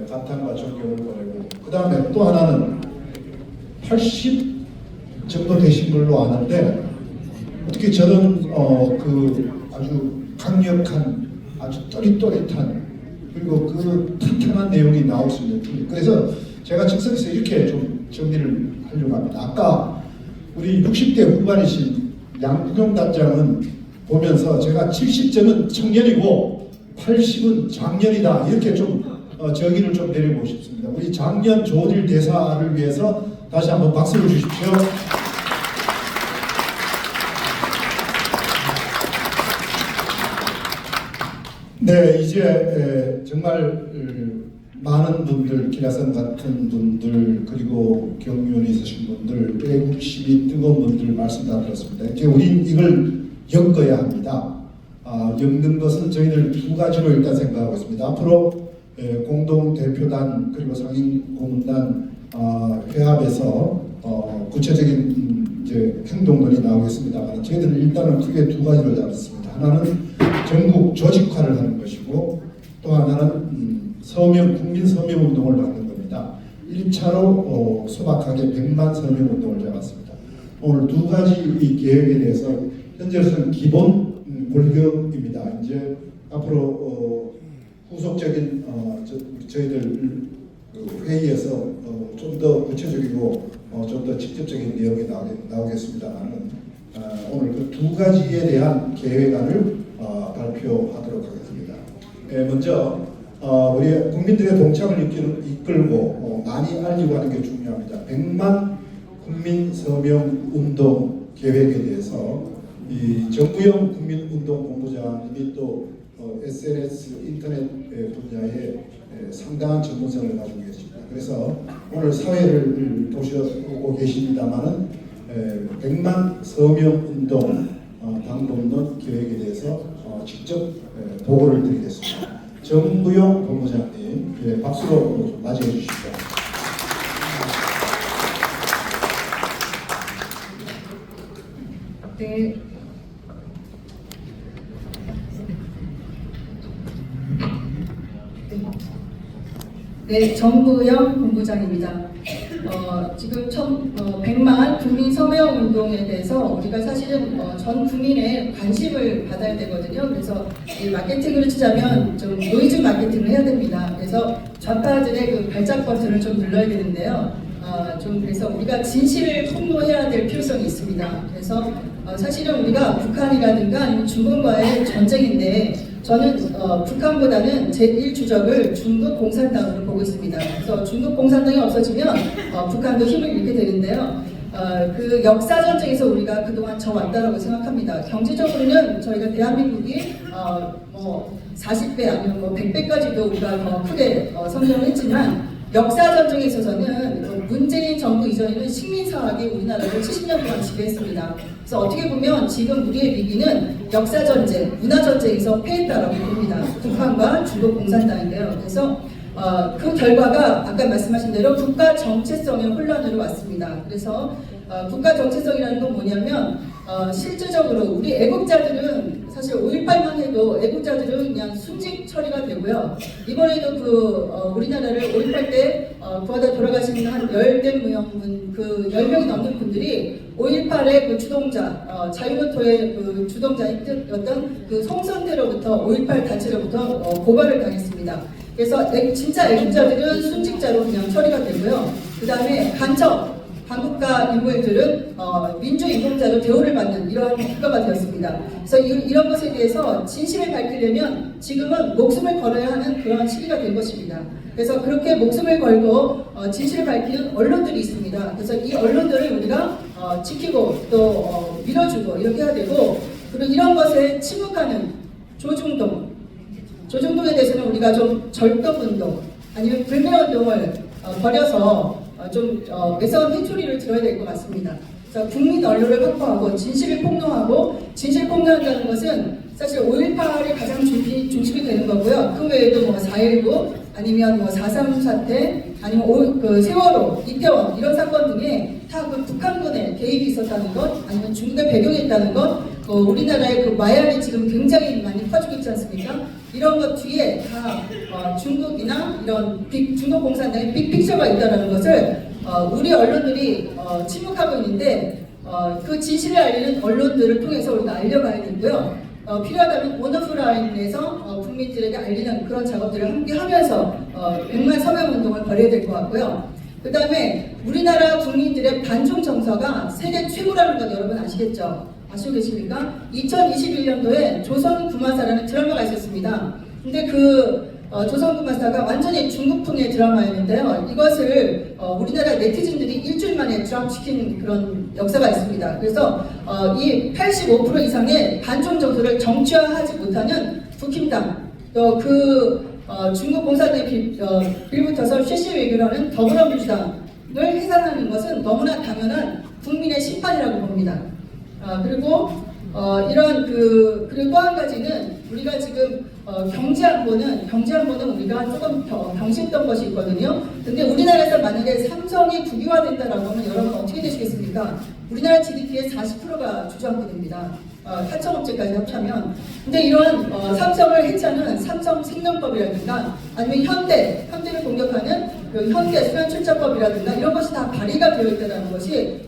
감탄과 존경을 보내고 그 다음에 또 하나는 80 정도 되신 걸로 아는데 어떻게 저런 그 아주 강력한 아주 또릿또릿한 그리고 그 탄탄한 내용이 나올 수 있는 그래서 제가 즉석에서 이렇게 좀 정리를 하려고 합니다. 아까 우리 60대 후반이신 양국영 단장은 보면서 제가 70점은 청년이고 80은 장년이다 이렇게 좀 정의를 좀 내려보고 싶습니다. 우리 장년 조원일 대사를 위해서 다시 한번 박수를 주십시오. 네, 이제 정말 많은 분들, 기라성 같은 분들, 그리고 경륜이 있으신 분들, 애국심이 뜨거운 분들 말씀 다 들었습니다. 이제 우린 이걸 엮어야 합니다. 엮는 것은 저희들 두 가지로 일단 생각하고 있습니다. 앞으로 공동 대표단 그리고 상임 고문단 회합에서 구체적인 이제 행동론이 나오겠습니다만 저희들은 일단은 크게 두 가지로 잡았습니다. 하나는 전국 조직화를 하는 것이고 또 하나는 국민 서명 운동을 받는 겁니다. 1차로 소박하게 100만 서명 운동을 잡았습니다. 오늘 두 가지 이 계획에 대해서 현재로서는 기본 골격입니다. 이제 앞으로 후속적인 저희들 회의에서 좀 더 구체적이고 좀 더 직접적인 내용이 나오겠습니다만은 오늘 그 두 가지에 대한 계획안을 발표하도록 하겠습니다. 먼저 우리 국민들의 동참을 이끌고 많이 알리고 하는 게 중요합니다. 100만 국민 서명 운동 계획에 대해서 이 정부영 국민운동 본부장님이 또 SNS 인터넷 분야에 상당한 전문성을 가지고 계십니다. 그래서 오늘 사회를 보시고 계십니다만은 100만 서명 운동 방법론 계획에 대해서 직접 보고를 드리겠습니다. 정부영 본부장님 박수로 맞이해 주십시오. 네. 네, 정부영 본부장입니다. 지금 100만 국민 서명 운동에 대해서 우리가 사실은 전 국민의 관심을 받아야 되거든요. 그래서 이 마케팅으로 치자면 좀 노이즈 마케팅을 해야 됩니다. 그래서 좌파들의 그 발작 버튼을 좀 눌러야 되는데요. 좀 그래서 우리가 진실을 폭로해야 될 필요성이 있습니다. 그래서 사실은 우리가 북한이라든가 아니면 중국과의 전쟁인데 저는 북한보다는 제1주적을 중국 공산당으로 보고 있습니다. 그래서 중국 공산당이 없어지면 북한도 힘을 잃게 되는데요. 그 역사 전쟁에서 우리가 그동안 져왔다라고 생각합니다. 경제적으로는 저희가 대한민국이 뭐 40배 아니면 뭐 100배까지도 우리가 더 크게 성장을 했지만 역사 전쟁에 있어서는 문재인 정부 이전에는 식민사학이 우리나라를 70년 동안 지배했습니다. 그래서 어떻게 보면 지금 우리의 위기는 역사 전쟁, 문화 전쟁에서 패했다라고 봅니다. 북한과 중국 공산당인데요. 그래서 그 결과가 아까 말씀하신 대로 국가 정체성의 혼란으로 왔습니다. 그래서 국가 정체성이라는 건 뭐냐면 실질적으로 우리 애국자들은 사실 5.18만 해도 애국자들은 그냥 순직 처리가 되고요. 이번에도 우리나라를 5.18 때 구하다 돌아가신 한 10명이 넘는 분들이 5.18의 그 주동자, 자유노토의 그 주동자였던 그 송선대로부터 5.18 단체로부터 고발을 당했습니다. 그래서 진짜 애국자들은 순직자로 그냥 처리가 되고요. 그 다음에 간첩, 반국가 인물들은 민주인공자로 대우를 받는 이러한 국가가 되었습니다. 그래서 이런 것에 대해서 진실을 밝히려면 지금은 목숨을 걸어야 하는 그런 시기가 된 것입니다. 그래서 그렇게 목숨을 걸고 진실을 밝히는 언론들이 있습니다. 그래서 이 언론들을 우리가 지키고 또 밀어주고 이렇게 해야 되고, 그리고 이런 것에 침묵하는 조중동에 대해서는 우리가 좀 절도운동 아니면 불매운동을 벌여서 좀 매서운 회초리를 들어야 될 것 같습니다. 그래서 국민 언론을 확보하고 진실을 폭로하고, 진실 폭로한다는 것은 사실 5.18이 가장 중심이 되는 거고요. 그 외에도 뭐 4.19 아니면 뭐 4.3 사태 아니면 그 세월호, 이태원 이런 사건 등에 다 그 북한군의 개입이 있었다는 것, 아니면 중국의 배경이 있다는 것, 우리나라의 그 마약이 지금 굉장히 많이 퍼지고 있지 않습니까? 이런 것 뒤에 다 중국이나 이런 중국 공산당의 빅픽처가 있다는 것을 우리 언론들이 침묵하고 있는데, 그 진실을 알리는 언론들을 통해서 우리가 알려가야 되고요. 필요하다면 오너프라인에서 국민들에게 알리는 그런 작업들을 함께 하면서 100만 서명 운동을 벌여야 될 것 같고요. 그 다음에 우리나라 국민들의 반중 정서가 세계 최고라는 건 여러분 아시겠죠? 아시고 계십니까? 2021년도에 조선구마사라는 드라마가 있었습니다. 근데 그 조선구마사가 완전히 중국풍의 드라마였는데요. 이것을 우리나라 네티즌들이 일주일 만에 드랍시킨 그런 역사가 있습니다. 그래서 이 85% 이상의 반중 정서를 정치화하지 못하는 국힘당, 또 중국 공산당에 빌붙어서 쉐시 외교라는 더불어민주당을 해산하는 것은 너무나 당연한 국민의 심판이라고 봅니다. 그리고 이런 그리고 또 한 가지는 우리가 지금 경제 안보는 우리가 조금 병신했던 것이 있거든요. 근데 우리나라에서 만약에 삼성이 국유화된다라고 하면 여러분 어떻게 되시겠습니까? 우리나라 GDP의 40%가 주저앉게 됩니다. 하청업체까지 합치면. 근데 이런 삼성을 해체하는 삼성생명법이라든가 아니면 현대를 공격하는 그 현대 수면출자법이라든가 이런 것이 다 발의가 되어 있다는 것이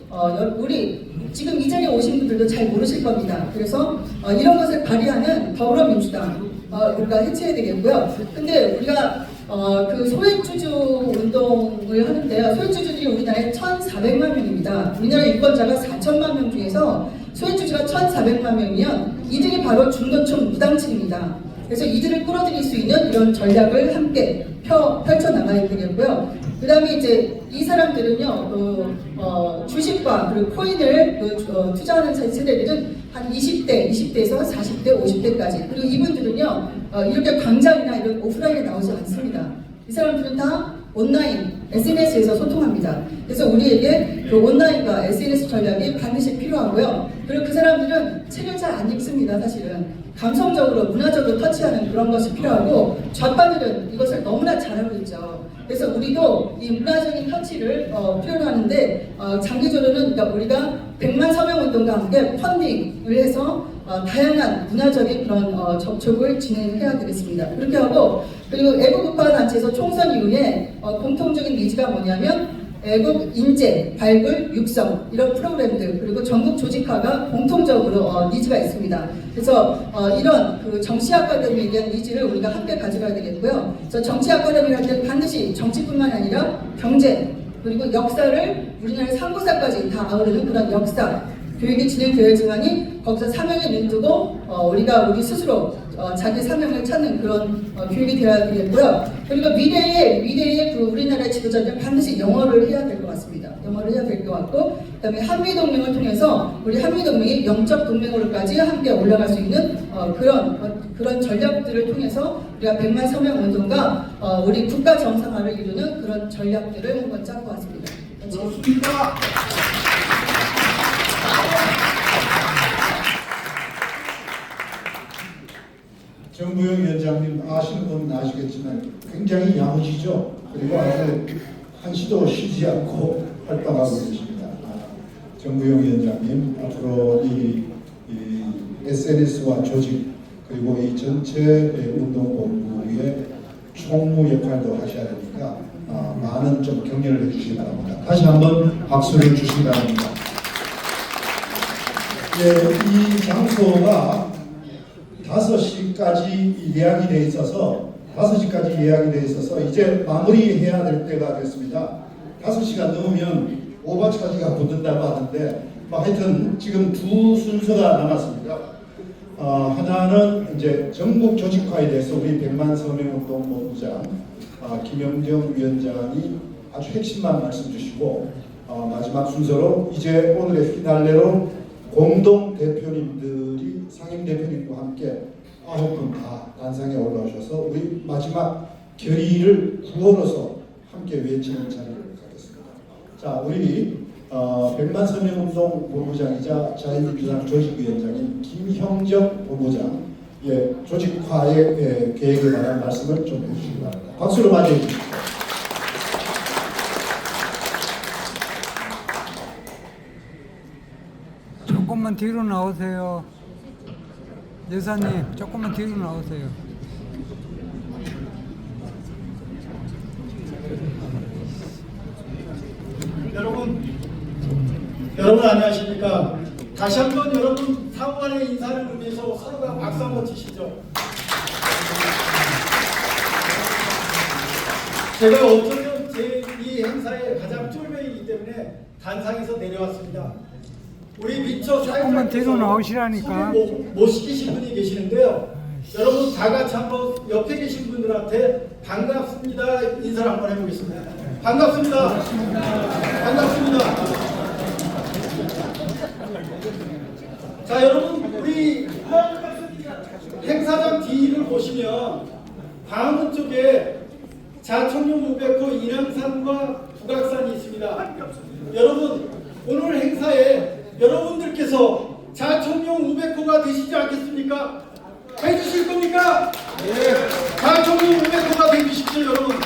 우리 지금 이 자리에 오신 분들도 잘 모르실 겁니다. 그래서 이런 것을 발의하는 더불어민주당 우리가 해체해야 되겠고요. 근데 우리가 그 소액주주 운동을 하는데요. 소액주주들이 우리나라에 1,400만 명입니다. 우리나라 유권자가 4천만 명 중에서 소액주주가 1,400만 명이면 이들이 바로 중도층 무당층입니다. 그래서 이들을 끌어들일 수 있는 이런 전략을 함께 펼쳐나가야 되겠고요. 그 다음에 이제 이 사람들은요, 주식과 그리고 코인을 투자하는 세대들은 한 20대에서 40대, 50대까지. 그리고 이분들은요, 이렇게 광장이나 이런 오프라인에 나오지 않습니다. 이 사람들은 다 온라인, SNS에서 소통합니다. 그래서 우리에게 그 온라인과 SNS 전략이 반드시 필요하고요. 그리고 그 사람들은 책을 잘 안 읽습니다, 사실은. 감성적으로, 문화적으로 터치하는 그런 것이 필요하고, 좌파들은 이것을 너무나 잘하고 있죠. 그래서 우리도 이 문화적인 터치를 필요로 하는데, 장기적으로는 그러니까 우리가 100만 서명운동과 함께 펀딩을 해서 다양한 문화적인 그런 접촉을 진행해야 되겠습니다. 그렇게 하고, 그리고 애국우파 단체에서 총선 이후에 공통적인 니즈가 뭐냐면 애국 인재, 발굴, 육성 이런 프로그램들, 그리고 전국 조직화가 공통적으로 니즈가 있습니다. 그래서 이런 그 정치 아카데미에 대한 니즈를 우리가 함께 가져가야 되겠고요. 그래서 정치 아카데미를 할 때는 반드시 정치뿐만 아니라 경제, 그리고 역사를 우리나라 상부사까지 다 아우르는 그런 역사 교육이 진행되어야지만이 거기서 사명에 눈뜨고 우리 스스로 자기 사명을 찾는 그런 교육이 되어야 되겠고요. 그리고 미래의 그 우리나라의 지도자들은 반드시 영어를 해야 될 것 같습니다. 영어를 해야 될 것 같고, 그다음에 한미 동맹을 통해서 우리 한미 동맹이 영적 동맹으로까지 함께 올라갈 수 있는 그런 전략들을 통해서 우리가 100만 서명 운동과 우리 국가 정상화를 이루는 그런 전략들을 한번 짜고 왔습니다. 좋습니다. 정부영 위원장님 아시는 분은 아시겠지만 굉장히 야무지죠. 그리고 아주 한시도 쉬지 않고 활동하고 계십니다. 정부영 위원장님 앞으로 이 SNS와 조직 그리고 이 전체 운동본부의 총무 역할도 하셔야 되니까 많은 좀 격려를 해주시기 바랍니다. 다시 한번 박수를 주시기 바랍니다. 이 장소가 5시까지 예약이 돼 있어서 5시까지 예약이 돼 있어서 이제 마무리해야 될 때가 됐습니다. 5시가 넘으면 오버차지가 붙는다고 하는데 하여튼 지금 두 순서가 남았습니다. 하나는 이제 전국 조직화에 대해서 우리 100만 서명운동 본부장 김영정 위원장이 아주 핵심만 말씀 주시고 마지막 순서로 이제 오늘의 피날레로 공동 대표님들이 상임 대표님과 함께 9분 다 단상에 올라오셔서 우리 마지막 결의를 구원해서 함께 외치는 자리를 갖겠습니다. 자, 우리 100만 서명운동 본부장이자 자유민주당 조직위원장인 김형정 본부장 조직화의 계획에 관한 말씀을 좀 해주시기 바랍니다. 박수로 맞이해 주십시오. 조금만 뒤로 나오세요. 여사님, 조금만 뒤로 나오세요. 여러분 안녕하십니까? 다시 한번 여러분 상호 간의 인사를 의미해서 서로가 박수 한번 치시죠. 제가 어쩌면 제 이 행사의 가장 쫄병이기 때문에 단상에서 내려왔습니다. 우리 미처 조금만 뒤로 나오시라니까. 못 시키신 분이 계시는데요. 여러분 다 같이 한번 옆에 계신 분들한테 반갑습니다 인사를 한번 해보겠습니다. 반갑습니다. 반갑습니다. 자, 여러분 우리 행사장 뒤를 보시면 광화문 쪽에 자청룡 500호 인왕산과 북악산이 있습니다. 여러분 오늘 행사에 여러분들께서 자청룡 500호가 되시지 않겠습니까? 해주실 겁니까? 네. 자청룡 500호가 되주십시오. 여러분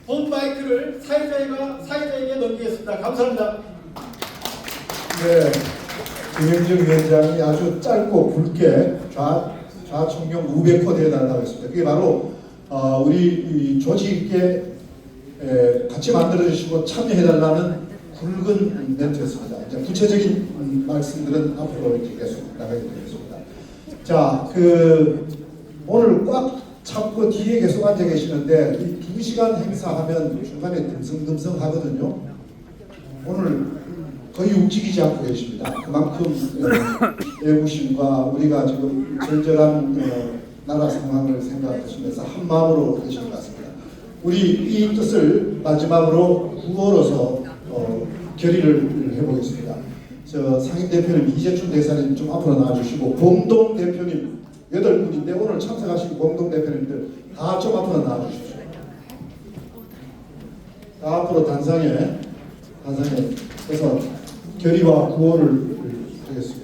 본 마이크를 사회자에게 넘기겠습니다. 감사합니다. 네, 김영정 위원장이 아주 짧고 굵게 좌청룡 500호 되어달라고 했습니다. 그게 바로 우리 이 조직에 같이 만들어주시고 참여해달라는 굵은 멘트였습니다. 이제 구체적인 말씀들은 앞으로 이렇게 계속 나가게 되겠습니다. 자, 오늘 꽉 참고 뒤에 계속 앉아 계시는데 이 2시간 행사하면 중간에 듬성듬성 하거든요. 오늘 거의 움직이지 않고 계십니다. 그만큼 애국심과 우리가 지금 절절한 나라 상황을 생각하시면서 한 마음으로 계신 것 같습니다. 우리 이 뜻을 마지막으로 구호로서 결의를 해보겠습니다. 상임 대표님 이재춘 대사님 좀 앞으로 나와주시고 공동 대표님 8분인데 오늘 참석하신 공동 대표님들 다 좀 앞으로 나와주십시오. 다 앞으로 단상에 해서 결의와 구호를 하겠습니다.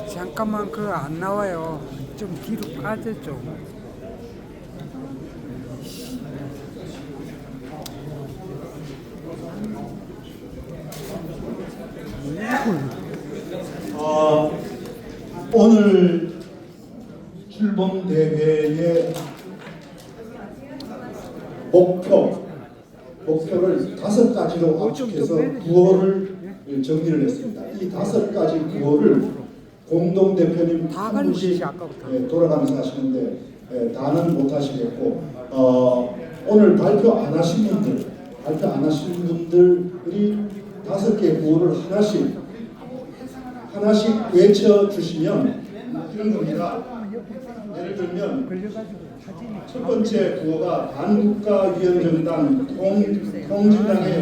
잠깐만 그거 안 나와요. 좀 뒤로 빠졌죠. 오늘 출범 대회의 목표를 5가지 가지로 압축해서 구호를 정리를 했습니다. 이 5가지 구호를 공동 대표님 다 한 분씩 가르치지, 아까부터. 돌아가면서 하시는데 다는 못 하시겠고 오늘 발표 안 하신 분들이 5개 구호를 하나씩 외쳐 주시면 이런 겁니다. 예를 들면 첫 번째 구호가 반국가위원정당 통진당의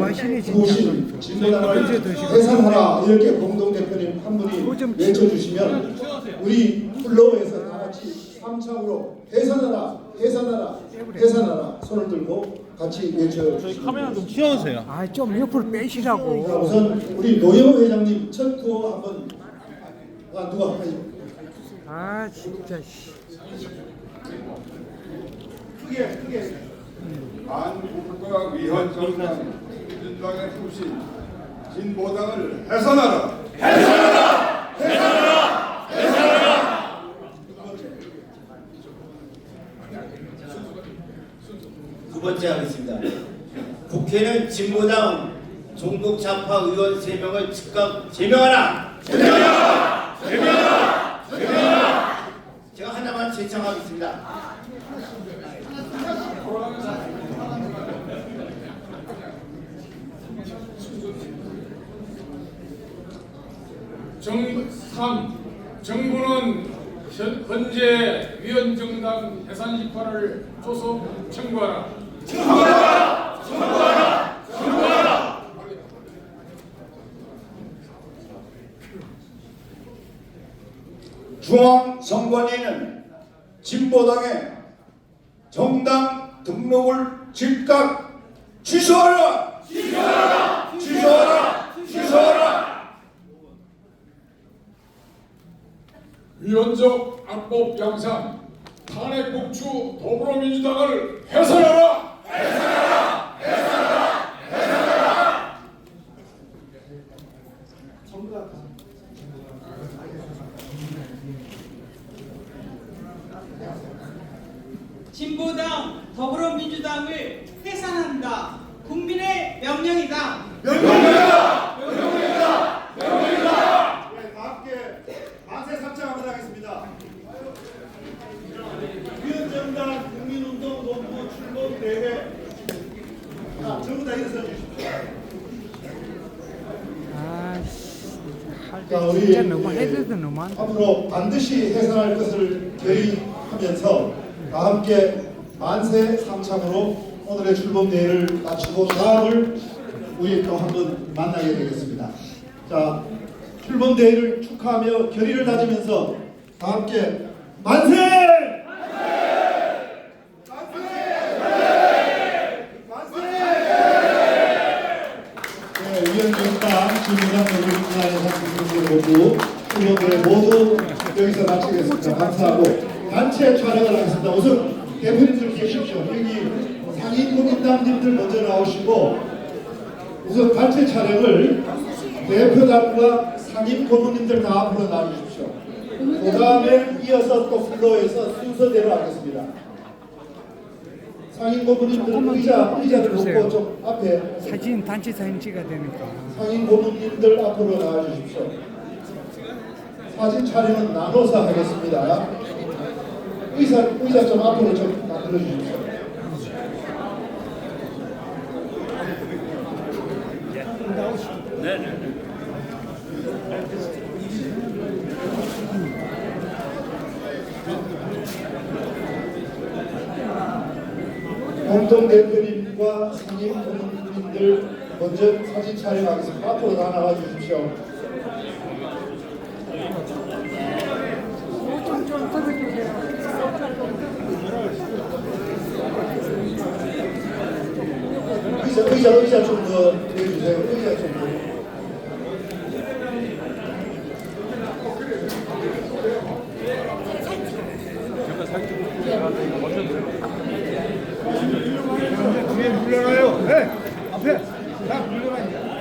부신 진보당을 해산하라, 이렇게 공동대표님 한 분이 외쳐주시면 우리 플로어에서 다 같이 3창으로 해산하라 손을 들고 같이 외쳐주시면 카메라 좀 치워주세요. 아, 좀 옆으로 빼시라고. 우선 우리 노영호 회장님 첫 구호 한번 누가 아, 진짜. 크게 반국가 위헌정당 민주당의 후신 진보당을 해산하라. 두 번째 하겠습니다. 국회는 진보당 종북 좌파 의원 3명을 즉각 제명하라. 제가 하나만 제청하겠습니다. 정부는 현재 위헌정당 해산식화를 조속 청구하라. 중앙선관위는 진보당의 정당 등록을 즉각 취소하라. 위헌적 악법 양산, 탄핵 복추 더불어민주당을 해산하라. 진보당 더불어민주당을 해산한다. 국민의 명령이다. 만세 삼창 하겠습니다. 위원정당 국민운동본부 출범대회 전부 다 일어서 주십시오. 아, 자, 할 때 우리 진짜 너무 해도 너무한. 앞으로 반드시 해산할 것을 결의하면서 다 함께 만세 삼창으로 오늘의 출범대회를 마치고 다음을 우리 또 한번 만나게 되겠습니다. 자, 출범대회를 축하하며 결의를 다지면서 다 함께 만세! 네, 위원정당 진보당 더불어민주당 출범대회 모두 여기서 마치겠습니다. 감사하고 단체 촬영을 하겠습니다. 우선 대표님들 계십시오. 여기 상임 국민당님들 먼저 나오시고 우선 단체 촬영을 대표단과 상임 고문님들 다 앞으로 나와주십시오. 그 다음에 이어서 또 플로어에서 순서대로 하겠습니다. 상임 고문님들 의자들 놓고 좀 앞에 사진, 단체 사진 찍어야 되니까. 상임 고문님들 앞으로 나와주십시오. 사진 촬영은 나눠서 하겠습니다. 의자 좀 앞으로 좀 만들어 주십시오. 공동대표님과 상임 고문님들 먼저 사진 촬영하겠습니다. 앞으로 다 나와 주십시오. 의자 좀 더 내주세요. 의자 좀 더. 뒤에 물러나요. 네, 앞에 다 물러나요.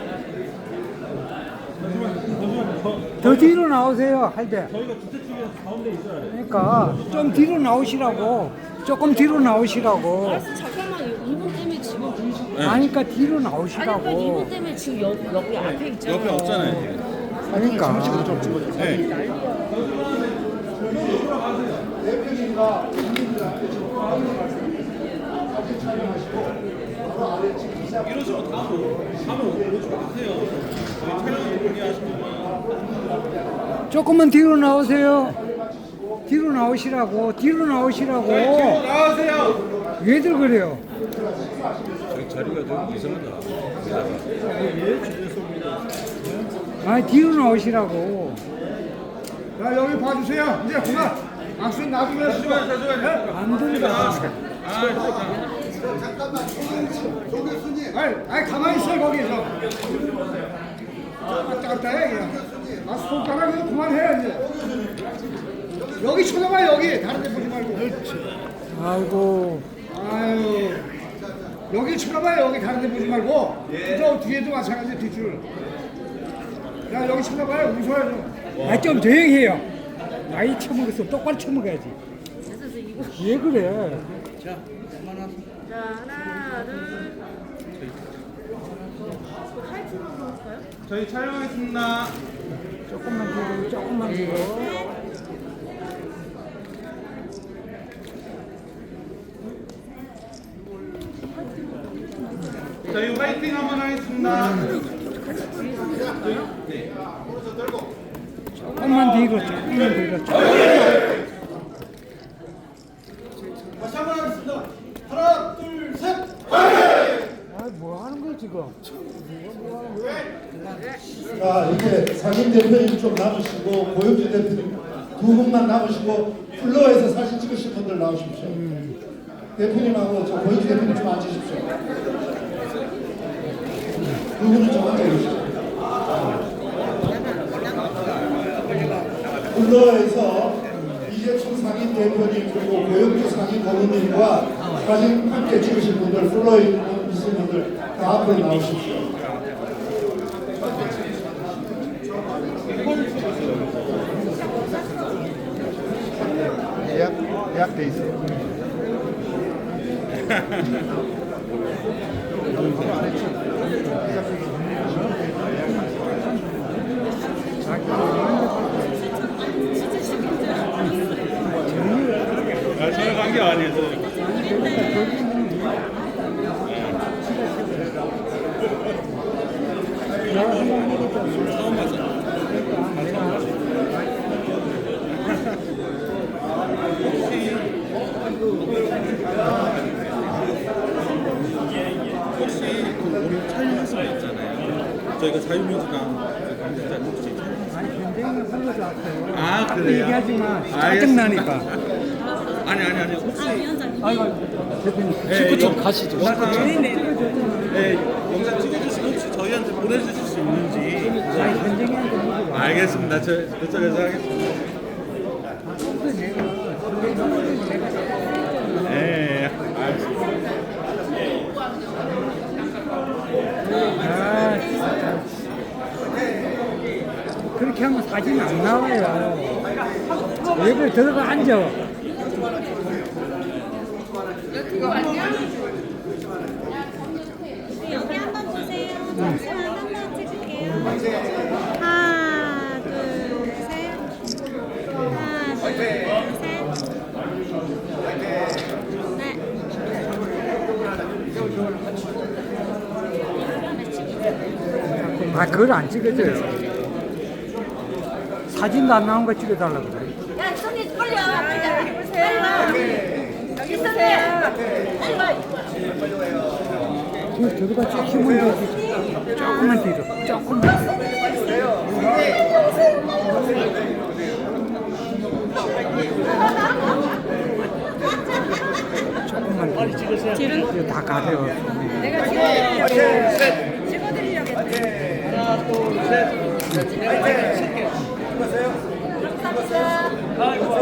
더 뒤로 나오세요, 할 때. 저희가 주택집에서 가운데 있어야 돼. 그러니까 좀 뒤로 나오시라고. 조금 뒤로 나오시라고. 잠깐만요. 이분 때문에 지금 아니까 뒤로 아니 나오시라고. 그러니까 이분 때문에 지금 여기 앞에 있잖아요. 옆에 없잖아요. 그러니까. 대표님과 국민들한테 정확하게 말씀드리겠습니다. 같이 촬영하시고 바로 아래 지금 시작. 이러시면 다음으로 오지 마세요. 저희 촬영을 준비하시면 조금만 뒤로 나오세요. 뒤로 나오시라고. 뒤로 나오시라고. 뒤로 나오세요. 왜들 그래요? 저희 자리가 좀 이상하다. 아, 뒤로 나오시라고. 자 여기 봐주세요. 이제 그만. 악수는 나중에 하시죠. 안 된다. 잠깐만 조 교수님. 아니 가만히 있어 거기서. 왔다 갔다 해 그냥. 아 손가락 이거 그만해 이제. 여기 쳐다봐 여기. 다른 데 보지 말고. 아이고. 아유. 여기 쳐다봐 여기. 다른 데 보지 말고. 저 뒤에도 마찬가지 뒷줄. 야 여기 쳐다봐요. 웃어야죠. 아, 좀 조용히 해요. 나이 처먹었어. 똑바로 처먹어야지. 왜 그래? 자 하나 둘. 저희 촬영하겠습니다. 조금만 뒤로, 조금만 뒤로. 저희 화이팅 한번 하겠습니다. 조금만 뒤로, 조금만 뒤로. 다시 한번 하겠습니다. 하나 둘 셋. 아, 뭐 하는 거야, 지금? 자, 이렇게 상임 대표님 좀 나오시고 고영주 대표님 두 분만 나오시고 플로어에서 사진 찍으실 분들 나오십시오. 대표님하고 저 고영주 대표님 좀 앉으십시오. 두 분은 좀 앉아주십시오. 플로어에서 이재춘 상임 대표님 그리고 고영주 상임 고문님과 사진 함께 찍으실 분들 플로어에 있으신 분들 다 앞으로 나오십시오. 예약돼 있어요. 전혀 관계 아니에요. 처음 봤어. 혹시 그 우리 촬영할 수가 있잖아요. 저희가 자유민주당 관계자 혹시 아니, 굉장히 불러서 왔어요. 아, 그래요? 얘기하지 마. 짜증나니까. 아니 혹시 아이고, 대표님. 축구 좀 가시죠. 네, 영상 찍어주시면 혹시 저희한테 보내주실 수 있는지. 아니, 현정이한테 물어봐. 알겠습니다. 그쪽에서 하겠습니다. 네, 알겠습니다. 아, 진짜. 그렇게 하면 사진 안 나와요. 왜 그래? 들어가 앉아. 여기 한번 보세요. 잠시만 한번 찍을게요. 하나, 둘, 셋. 하나, 둘, 셋. 네. 아, 그걸 안 찍어줘요. 사진도 안 나온 거 찍어달라고 그래. 야, 손님 빨리 와. 빨리 보세요. 여기 보세요. 들어가 찍히면 되지. 조금만 뒤로. 조금만. 조금만 빨리 찍으세요. 이거 다 가세요. 내가 찍어드리려고 했는데. 하나 둘 셋. 감사합니다.